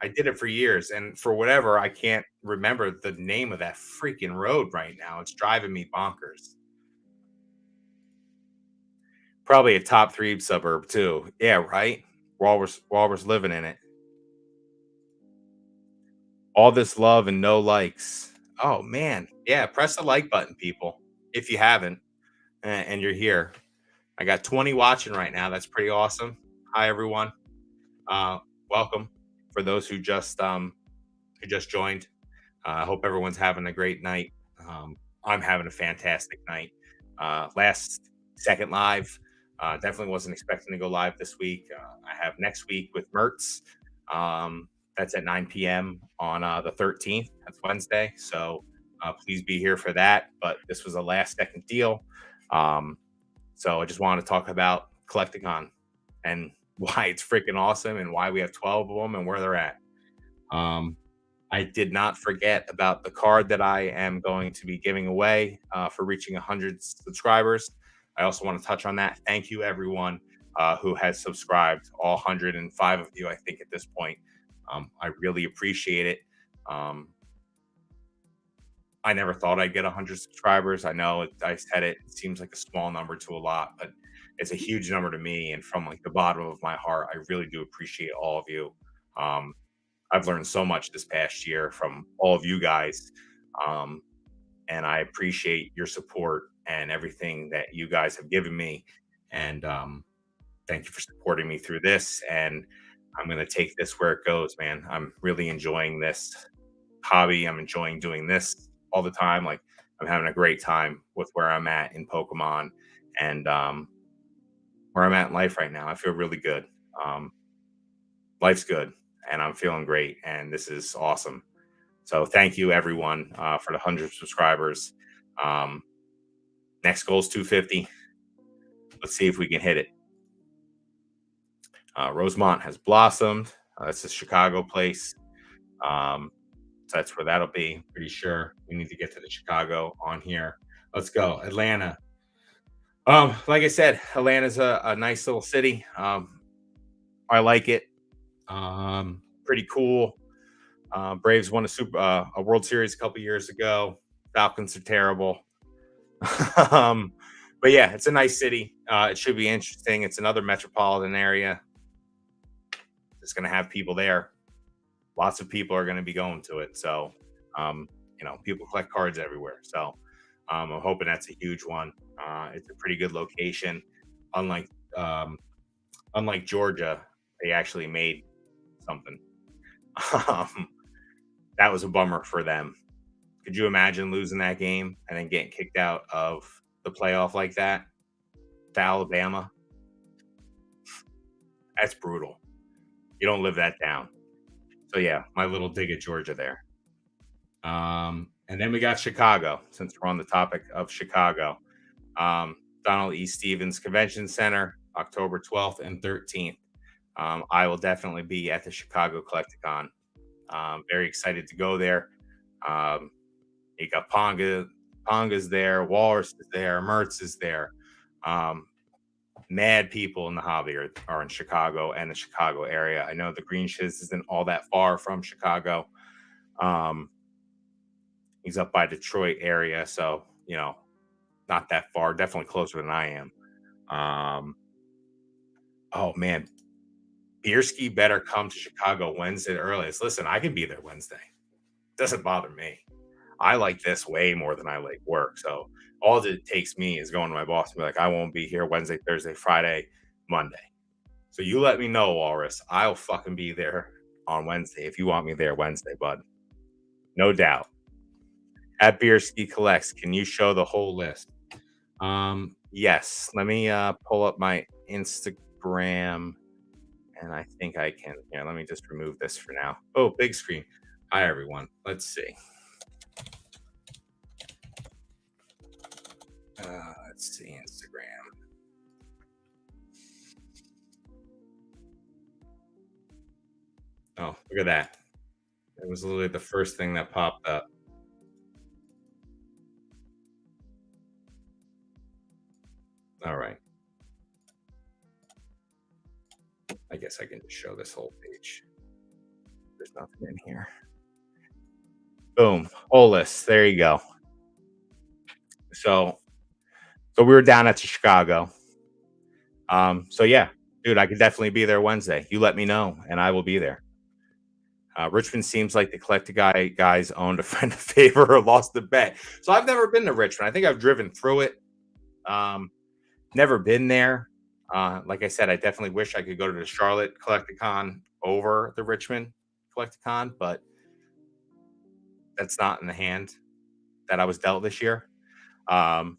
I did it for years, and for whatever, I can't remember the name of that freaking road right now. It's driving me bonkers. Probably a top 3 suburb too. Yeah, right? Walrus living in it. All this love and no likes. Oh, man. Yeah, press the like button, people, if you haven't, and you're here. I got 20 watching right now. That's pretty awesome. Hi, everyone. Uh, welcome for those who just joined. I hope everyone's having a great night. I'm having a fantastic night. Last second live. Definitely wasn't expecting to go live this week. I have next week with Mertz. That's at 9 p.m. on the 13th. That's Wednesday. So please be here for that. But this was a last second deal. So I just want to talk about Collecticon and why it's freaking awesome and why we have 12 of them and where they're at. I did not forget about the card that I am going to be giving away for reaching 100 subscribers. I also want to touch on that. Thank you, everyone who has subscribed, all 105 of you, I think, at this point. I really appreciate it. I never thought I'd get 100 subscribers. I know I said it seems like a small number to a lot, but it's a huge number to me. And from like the bottom of my heart, I really do appreciate all of you. Um, I've learned so much this past year from all of you guys. Um, and I appreciate your support and everything that you guys have given me. And Thank you for supporting me through this, and I'm going to take this where it goes, man. I'm really enjoying this hobby. I'm enjoying doing this all the time. Like, I'm having a great time with where I'm at in Pokemon, and where I'm at in life right now. I feel really good. Um, Life's good, and I'm feeling great, and this is awesome. So thank you everyone for the 100 subscribers. Um, Next goal is 250. Let's see if we can hit it. Rosemont has blossomed. That's a Chicago place. Um, so that's where that'll be. Pretty sure we need to get to the Chicago on here. Let's go, Atlanta. Like I said, Atlanta's a nice little city. I like it. Pretty cool. Braves won a World Series a couple years ago. Falcons are terrible. um, but yeah, it's a nice city. It should be interesting. It's another metropolitan area. It's going to have people there. Lots of people are going to be going to it. So, um, people collect cards everywhere. So, I'm hoping that's a huge one. It's a pretty good location. Unlike um, unlike Georgia, they actually made something. Um, that was a bummer for them. Could you imagine losing that game and then getting kicked out of the playoff like that to Alabama? That's brutal. You don't live that down. So yeah, my little dig at Georgia there. And then we got Chicago, since we're on the topic of Chicago. Donald E. Stevens Convention Center, October 12th and 13th. I will definitely be at the Chicago Collecticon. Very excited to go there. Um, you got Ponga's there, Walrus is there, Mertz is there. Mad people in the hobby are in Chicago and the Chicago area. I know the Green Shiz isn't all that far from Chicago. Um, he's up by Detroit area, so not that far. Definitely closer than I am. Um, oh man, Bierski better come to Chicago Wednesday the earliest. Listen, I can be there Wednesday. Doesn't bother me. I like this way more than I like work. So all it takes me is going to my boss and be like, I won't be here Wednesday, Thursday, Friday, Monday. So you let me know, Walrus. I'll fucking be there on Wednesday if you want me there Wednesday, bud. No doubt. At Bierski Collects, can you show the whole list? Yes. Let me pull up my Instagram, and I think I can. Yeah, let me just remove this for now. Oh, big screen. Hi everyone. Let's see. Let's see Instagram. Oh, look at that. It was literally the first thing that popped up. All right. I guess I can just show this whole page. There's nothing in here. Boom. Whole list. There you go. So we were down at Chicago. So yeah, dude, I could definitely be there Wednesday. You let me know and I will be there. Richmond seems like the collector guys owned a friend a favor or lost the bet. So I've never been to Richmond. I think I've driven through it. Um, Never been there. Like I said, I definitely wish I could go to the Charlotte Collecticon over the Richmond Collecticon, but that's not in the hand that I was dealt this year. Um,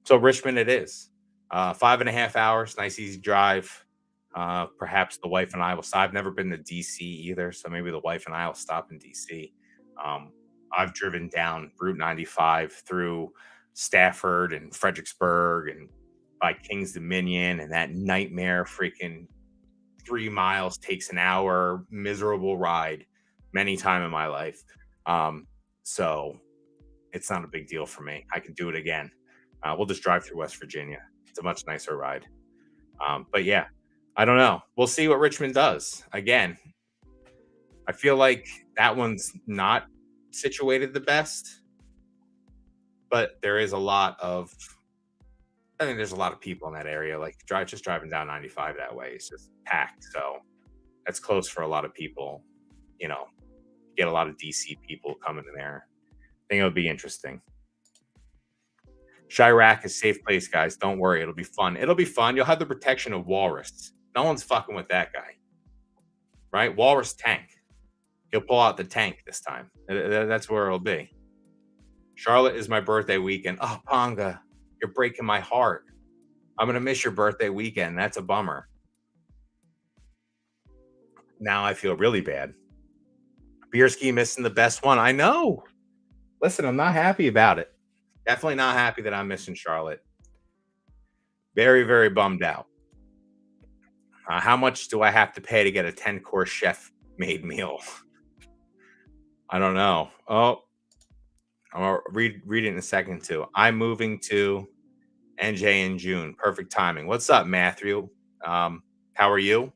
so Richmond it is. 5.5 hours, nice easy drive. Perhaps the wife and I will stop. I've never been to DC either, so maybe the wife and I will stop in DC. Um, I've driven down Route 95 through Stafford and Fredericksburg and by King's Dominion, and that nightmare freaking 3 miles takes an hour, miserable ride many time in my life. So it's not a big deal for me. I can do it again. We'll just drive through West Virginia. It's a much nicer ride. But yeah, I don't know. We'll see what Richmond does. Again, I feel like that one's not situated the best, but there is a lot of. I mean, there's a lot of people in that area. Like just driving down 95 that way is just packed. So that's close for a lot of people. You know, get a lot of DC people coming in there. I think it would be interesting. Chirac is safe place, guys. Don't worry. It'll be fun. It'll be fun. You'll have the protection of Walrus. No one's fucking with that guy, right? Walrus tank. He'll pull out the tank this time. That's where it'll be. Charlotte is my birthday weekend. Oh, Ponga, you're breaking my heart. I'm going to miss your birthday weekend. That's a bummer. Now I feel really bad. Bierski missing the best one. I know. Listen, I'm not happy about it. Definitely not happy that I'm missing Charlotte. Very, very bummed out. How much do I have to pay to get a 10-course chef-made meal? I don't know. Oh, I'll read it in a second, too. I'm moving to NJ in June. Perfect timing. What's up, Matthew? How are you?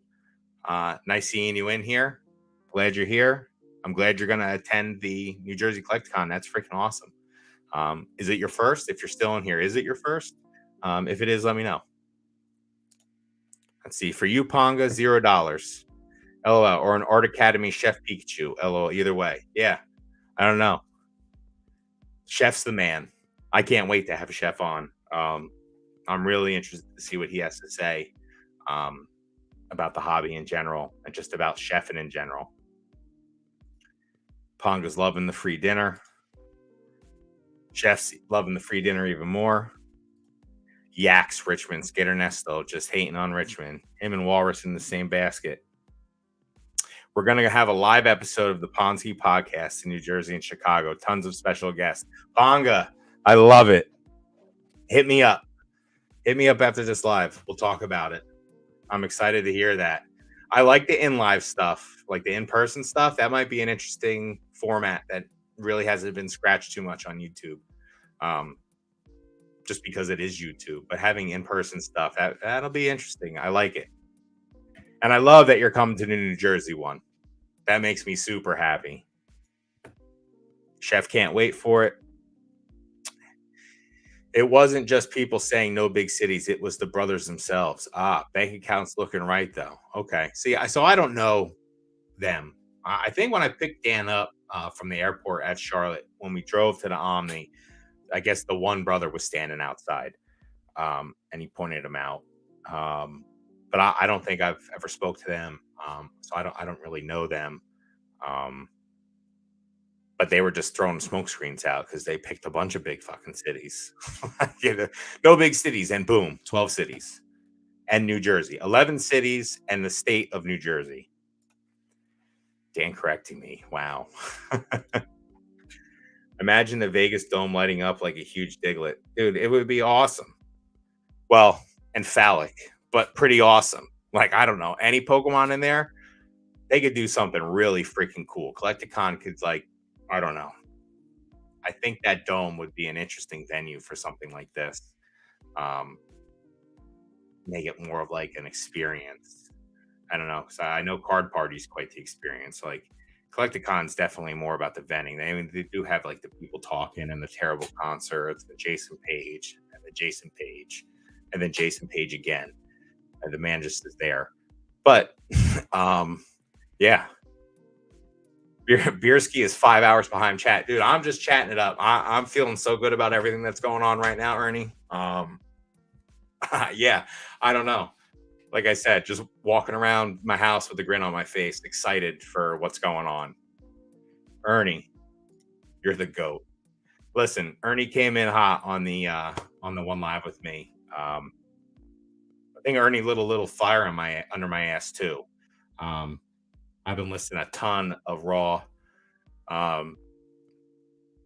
Nice seeing you in here. Glad you're here. I'm glad you're going to attend the New Jersey Collecticon. That's freaking awesome. Is it your first? If you're still in here, is it your first? If it is, let me know. Let's see. For you, Ponga, $0. LOL. Or an Art Academy Chef Pikachu. LOL. Either way. Yeah. I don't know. Chef's the man. I can't wait to have a chef on. I'm really interested to see what he has to say about the hobby in general and just about chefing in general. Ponga's loving the free dinner. Chef's loving the free dinner even more. Yaks Richmond. Skater Nesto just hating on Richmond. Him and Walrus in the same basket. We're going to have a live episode of the Ponzi podcast in New Jersey and Chicago. Tons of special guests. Ponga, I love it. Hit me up. Hit me up after this live. We'll talk about it. I'm excited to hear that. I like the in-live stuff, like the in-person stuff. That might be an interesting format that really hasn't been scratched too much on YouTube. Just because it is YouTube. But having in-person stuff, that'll be interesting. I like it. And I love that you're coming to the New Jersey one. That makes me super happy. Chef can't wait for it. It wasn't just people saying no big cities. It was the brothers themselves. Bank account's looking right, though. Okay. See, so I don't know them. I think when I picked Dan up from the airport at Charlotte, when we drove to the Omni, I guess the one brother was standing outside and he pointed him out. But I don't think I've ever spoke to them. So I don't really know them. But they were just throwing smoke screens out because they picked a bunch of big fucking cities. No big cities, and boom, 12 cities. And New Jersey. 11 cities and the state of New Jersey. Dan correcting me. Wow. Imagine the Vegas Dome lighting up like a huge Diglett. Dude, it would be awesome. Well, and phallic, but pretty awesome. Like, I don't know, any Pokemon in there, they could do something really freaking cool. Collecticon could, like, I don't know. I think that dome would be an interesting venue for something like this. Make it more of like an experience. I don't know, because I know Card Party is quite the experience. Like Collecticon's definitely more about the vending. They do have like the people talking and the terrible concerts, the Jason Page and the Jason Page, and then Jason Page again, and the man just is there. But yeah. Bierski is 5 hours behind chat. Dude, I'm just chatting it up. I'm feeling so good about everything that's going on right now, Ernie. Yeah, I don't know. Like I said, just walking around my house with a grin on my face, excited for what's going on. Ernie, you're the GOAT. Listen, Ernie came in hot on the one live with me. I think Ernie lit a little fire under my ass too. I've been listening a ton of Raw.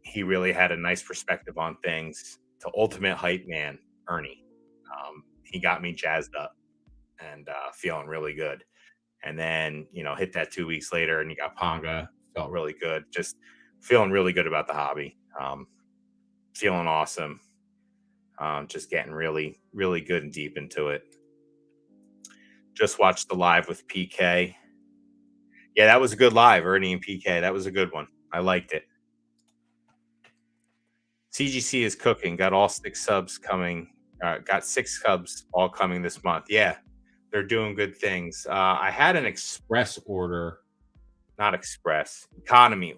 He really had a nice perspective on things. To ultimate hype man, Ernie. He got me jazzed up and feeling really good. And then, hit that 2 weeks later and you got Ponga. Felt really good. Just feeling really good about the hobby. Feeling awesome. Just getting really, really good and deep into it. Just watched the live with PK. Yeah, that was a good live, Ernie and PK. That was a good one. I liked it. CGC is cooking. Got all 6 subs coming. Got 6 subs all coming this month. Yeah, they're doing good things. I had an economy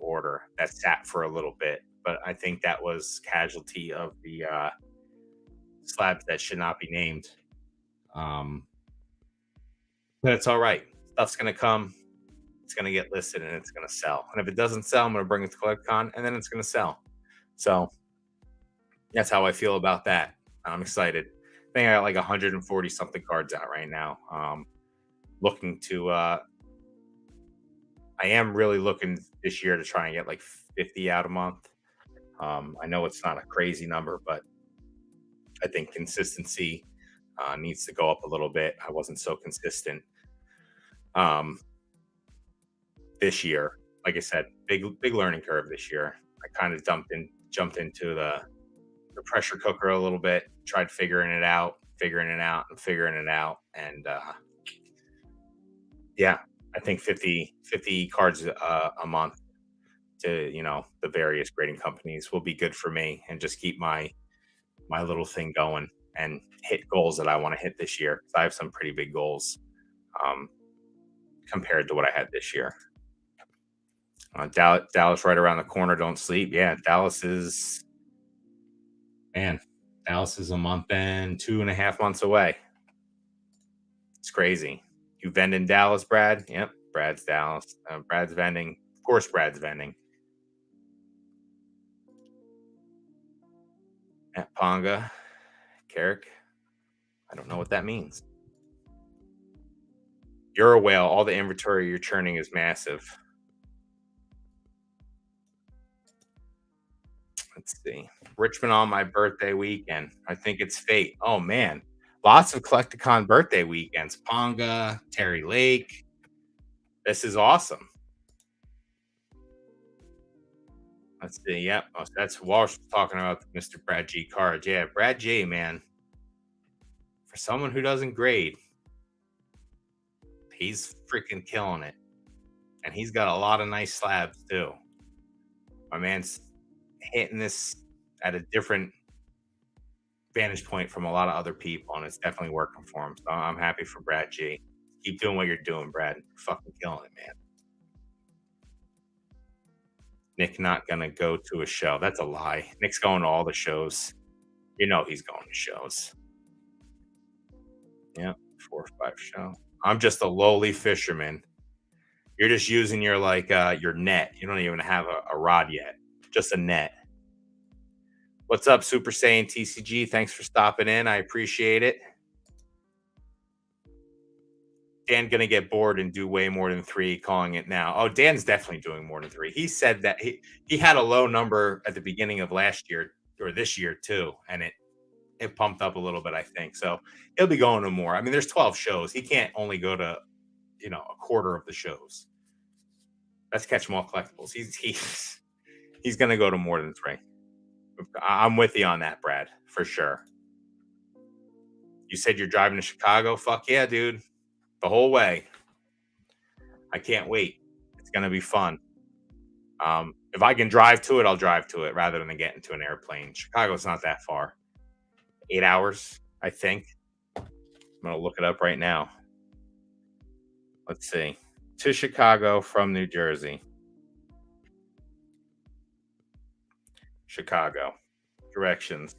order that sat for a little bit, but I think that was casualty of the slabs that should not be named. Um, but it's all right. Stuff's gonna come. It's gonna get listed and it's gonna sell. And if it doesn't sell, I'm gonna bring it to CollectCon and then it's gonna sell. So that's how I feel about that. I'm excited. I think I got like 140 something cards out right now. Looking to I am really looking this year to try and get like 50 out a month. I know it's not a crazy number, but I think consistency needs to go up a little bit. I wasn't so consistent um, this year. Like I said, big learning curve this year. I kind of jumped into the pressure cooker a little bit, tried figuring it out, and yeah, I think 50 cards a month to the various grading companies will be good for me, and just keep my little thing going and hit goals that I want to hit this year. 'Cause I have some pretty big goals um, compared to what I had this year. Dallas right around the corner. Don't sleep. Yeah, man. Dallas is a month and 2.5 months away. It's crazy. You vend in Dallas, Brad? Yep, Brad's Dallas. Brad's vending. Of course, Brad's vending. At Ponga, Carrick. I don't know what that means. You're a whale. All the inventory you're churning is massive. Let's see. Richmond on my birthday weekend. I think it's fate. Oh man. Lots of Collecticon birthday weekends. Ponga, Terry Lake. This is awesome. Let's see. Yep. Oh, that's Walsh talking about Mr. Brad G cards. Yeah, Brad G, man. For someone who doesn't grade, he's freaking killing it. And he's got a lot of nice slabs too. My man's hitting this at a different vantage point from a lot of other people, and it's definitely working for him. So I'm happy for Brad G. Keep doing what you're doing, Brad. You're fucking killing it, man. Nick not gonna go to a show. That's a lie. Nick's going to all the shows. You know he's going to shows. Yeah, 4 or 5 show. I'm just a lowly fisherman. You're just using your net. You don't even have a rod yet. Just a net. What's up, Super Saiyan TCG? Thanks for stopping in. I appreciate it. Dan gonna get bored and do way more than 3, calling it now. Oh, Dan's definitely doing more than 3. He said that he had a low number at the beginning of last year or this year too, and it pumped up a little bit, I think. So he'll be going to more. I mean, there's 12 shows. He can't only go to a quarter of the shows. That's Catch 'em all collectibles. He's gonna go to more than 3. I'm with you on that, Brad, for sure. You said you're driving to Chicago. Fuck yeah, dude. The whole way. I can't wait. It's gonna be fun. If I can drive to it, I'll drive to it rather than get into an airplane. Chicago's not that far. 8 hours, I think. I'm gonna look it up right now. Let's see. To Chicago from New Jersey. Chicago. Directions.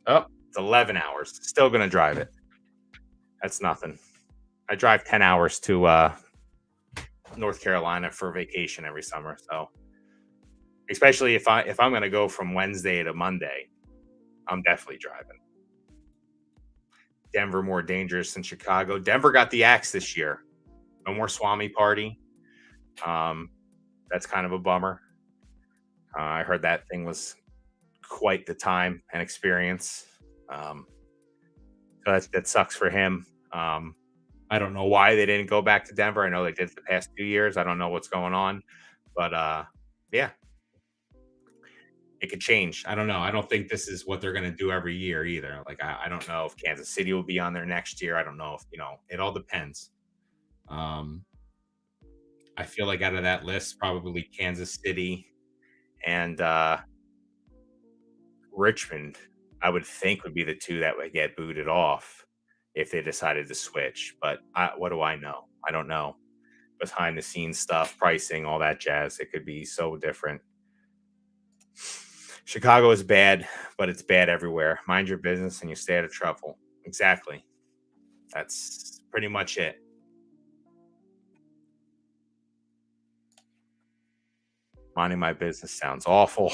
Oh, it's 11 hours. Still gonna drive it. That's nothing. I drive 10 hours to North Carolina for vacation every summer. So especially if I'm gonna go from Wednesday to Monday, I'm definitely driving. Denver more dangerous than Chicago. Denver got the axe this year. No more Swami Party. That's kind of a bummer. I heard that thing was quite the time and experience. So that sucks for him. I don't know why they didn't go back to Denver. I know they did the past 2 years. I don't know what's going on, but yeah, it could change. I don't know. I don't think this is what they're going to do every year either. Like I don't know if Kansas City will be on there next year. I don't know if it all depends. Um, I feel like out of that list, probably Kansas City and Richmond, I would think would be the two that would get booted off if they decided to switch. But what do I know? I don't know. Behind the scenes stuff, pricing, all that jazz. It could be so different. Chicago is bad, but it's bad everywhere. Mind your business and you stay out of trouble. Exactly. That's pretty much it. Minding my business sounds awful.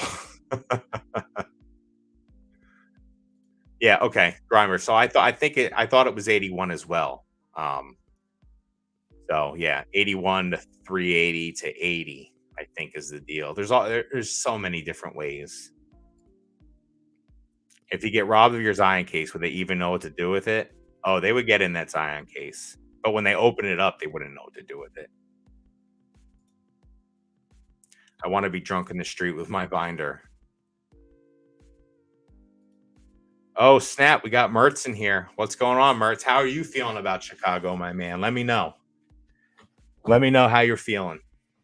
Yeah, okay, Grimer. So I thought it was 81 as well. Um, so yeah, 81 to 380 to 80, I think is the deal. There's so many different ways. If you get robbed of your Zion case, would they even know what to do with it? Oh, they would get in that Zion case. But when they open it up, they wouldn't know what to do with it. I want to be drunk in the street with my binder. Oh, snap. We got Mertz in here. What's going on, Mertz? How are you feeling about Chicago, my man? Let me know. Let me know how you're feeling.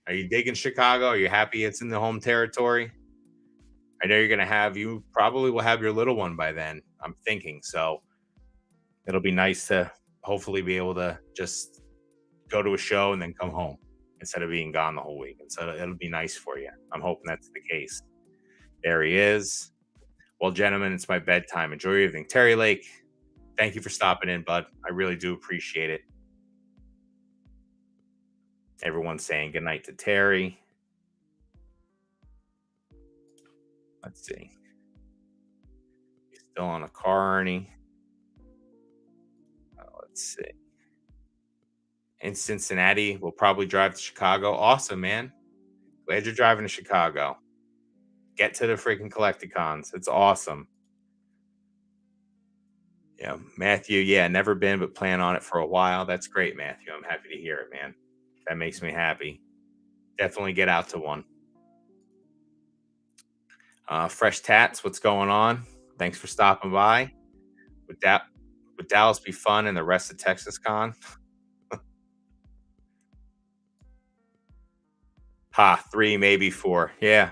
Are you digging Chicago? Are you happy it's in the home territory? I know you probably will have your little one by then, I'm thinking. So it'll be nice to hopefully be able to just go to a show and then come home instead of being gone the whole week. And so it'll be nice for you. I'm hoping that's the case. There he is. Well, gentlemen, it's my bedtime. Enjoy your evening. Terry Lake, thank you for stopping in, bud. I really do appreciate it. Everyone's saying goodnight to Terry. Let's see. He's still on a car, Ernie. Let's see. In Cincinnati, we'll probably drive to Chicago. Awesome, man. Glad you're driving to Chicago. Get to the freaking Collecticons. It's awesome. Yeah, Matthew. Yeah, never been, but plan on it for a while. That's great, Matthew. I'm happy to hear it, man. That makes me happy. Definitely get out to one. Fresh Tats, what's going on? Thanks for stopping by. Would that would Dallas be fun and the rest of Texas Con? Ha, three, maybe four. Yeah.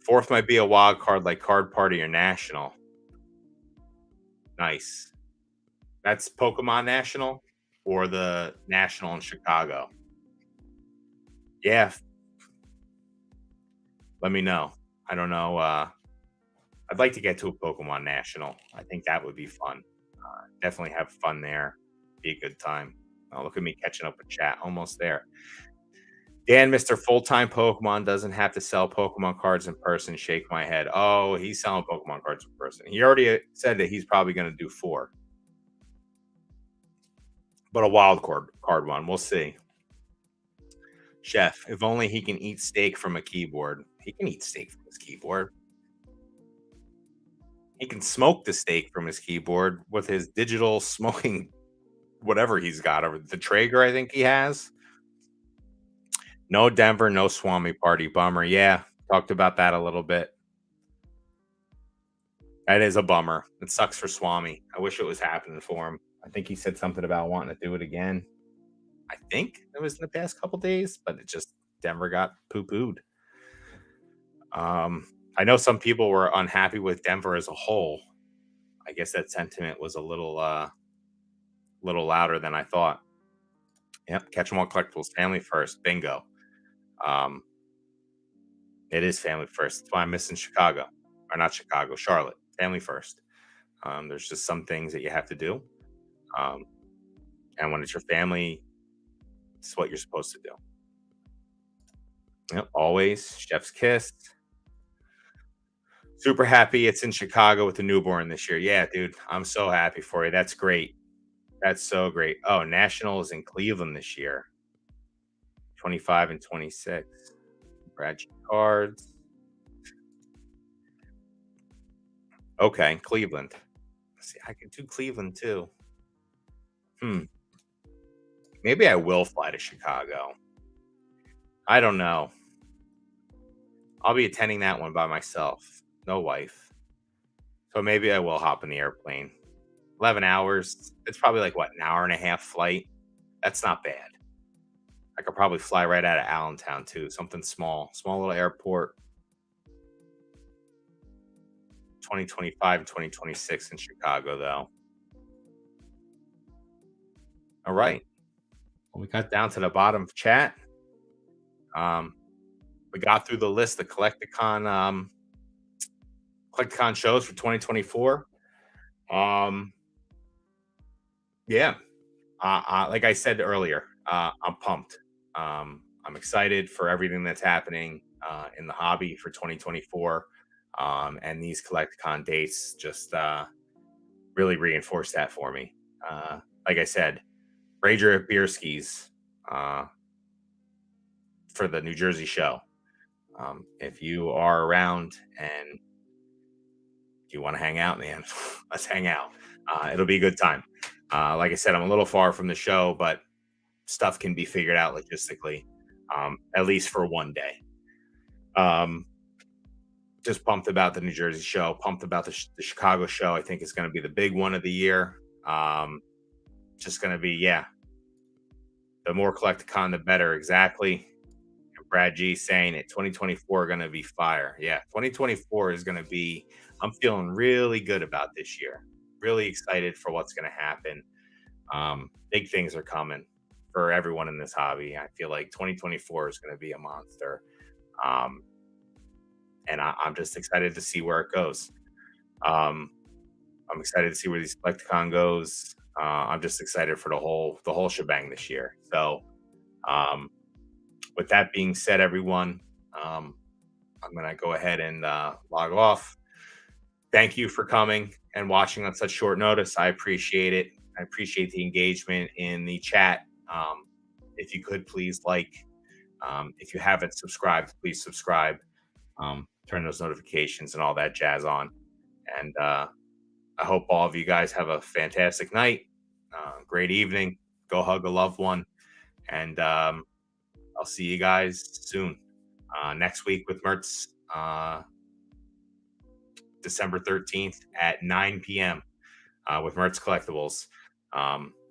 Fourth might be a wild card like Card Party or National. Nice. That's Pokemon National or the National in Chicago. Yeah, let me know. I don't know. I'd like to get to a Pokemon National. I think that would be fun. Definitely have fun there. Be a good time. Oh, look at me catching up with chat. Almost there. Dan, Mr. Full Time Pokemon doesn't have to sell Pokemon cards in person. Shake my head. Oh, he's selling Pokemon cards in person. He already said that he's probably going to do four, but a wild card one. We'll see. Chef, if only he can eat steak from a keyboard. He can eat steak from his keyboard. He can smoke the steak from his keyboard with his digital smoking, whatever he's got over the Traeger, I think he has. No Denver, no Swami party. Bummer. Yeah, talked about that a little bit. That is a bummer. It sucks for Swami. I wish it was happening for him. I think he said something about wanting to do it again. I think it was in the past couple days, but it just Denver got poo pooed. I know some people were unhappy with Denver as a whole. I guess that sentiment was a little louder than I thought. Yep, catch 'em all collectibles, family first, bingo. Um, it is family first. That's why I'm missing Chicago, or not Chicago, Charlotte. Family first. There's just some things that you have to do, um, and when it's your family, it's what you're supposed to do. Yep, always chef's kiss. Super happy it's in Chicago with the newborn this year. Yeah, dude, I'm so happy for you. That's great. That's so great. Oh, National is in Cleveland this year, 25 and 26. Brad cards. Okay, Cleveland. See, I could do Cleveland too. Hmm. Maybe I will fly to Chicago. I don't know. I'll be attending that one by myself. No wife. So maybe I will hop in the airplane. 11 hours. It's probably like what, an hour and a half flight? That's not bad. I could probably fly right out of Allentown too. Something small. Small little airport. 2025 and 2026 in Chicago though. All right. Well, we got down to the bottom of chat. Um, we got through the list of Collecticon shows for 2024. Um, yeah, like I said earlier, I'm pumped. I'm excited for everything that's happening in the hobby for 2024. And these Collecticon dates just really reinforce that for me. Like I said, Rager at Bierski's uh, for the New Jersey show. If you are around and you want to hang out, man, let's hang out. It'll be a good time. Like I said, I'm a little far from the show, but stuff can be figured out logistically, at least for one day. Um, just pumped about the New Jersey show, pumped about the Chicago show. I think it's going to be the big one of the year. Just going to be, yeah, the more Collecticon, the better. Exactly. Brad G saying it 2024 going to be fire. Yeah, 2024 is going to be, I'm feeling really good about this year. Really excited for what's going to happen. Big things are coming for everyone in this hobby. I feel like 2024 is going to be a monster. Um, and I'm just excited to see where it goes. Um, I'm excited to see where these Collecticon goes. I'm just excited for the whole shebang this year. So, um, with that being said, everyone, um, I'm going to go ahead and log off. Thank you for coming and watching on such short notice. I appreciate it. I appreciate the engagement in the chat. If you could please like, if you haven't subscribed, please subscribe. Turn those notifications and all that jazz on. And I hope all of you guys have a fantastic night, great evening. Go hug a loved one. And I'll see you guys soon. Next week with Mertz, December 13th at 9 p.m. With Mertz Collectibles.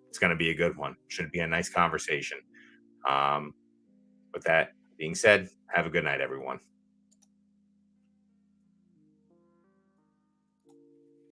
It's going to be a good one. Should be a nice conversation. With that being said, have a good night, everyone.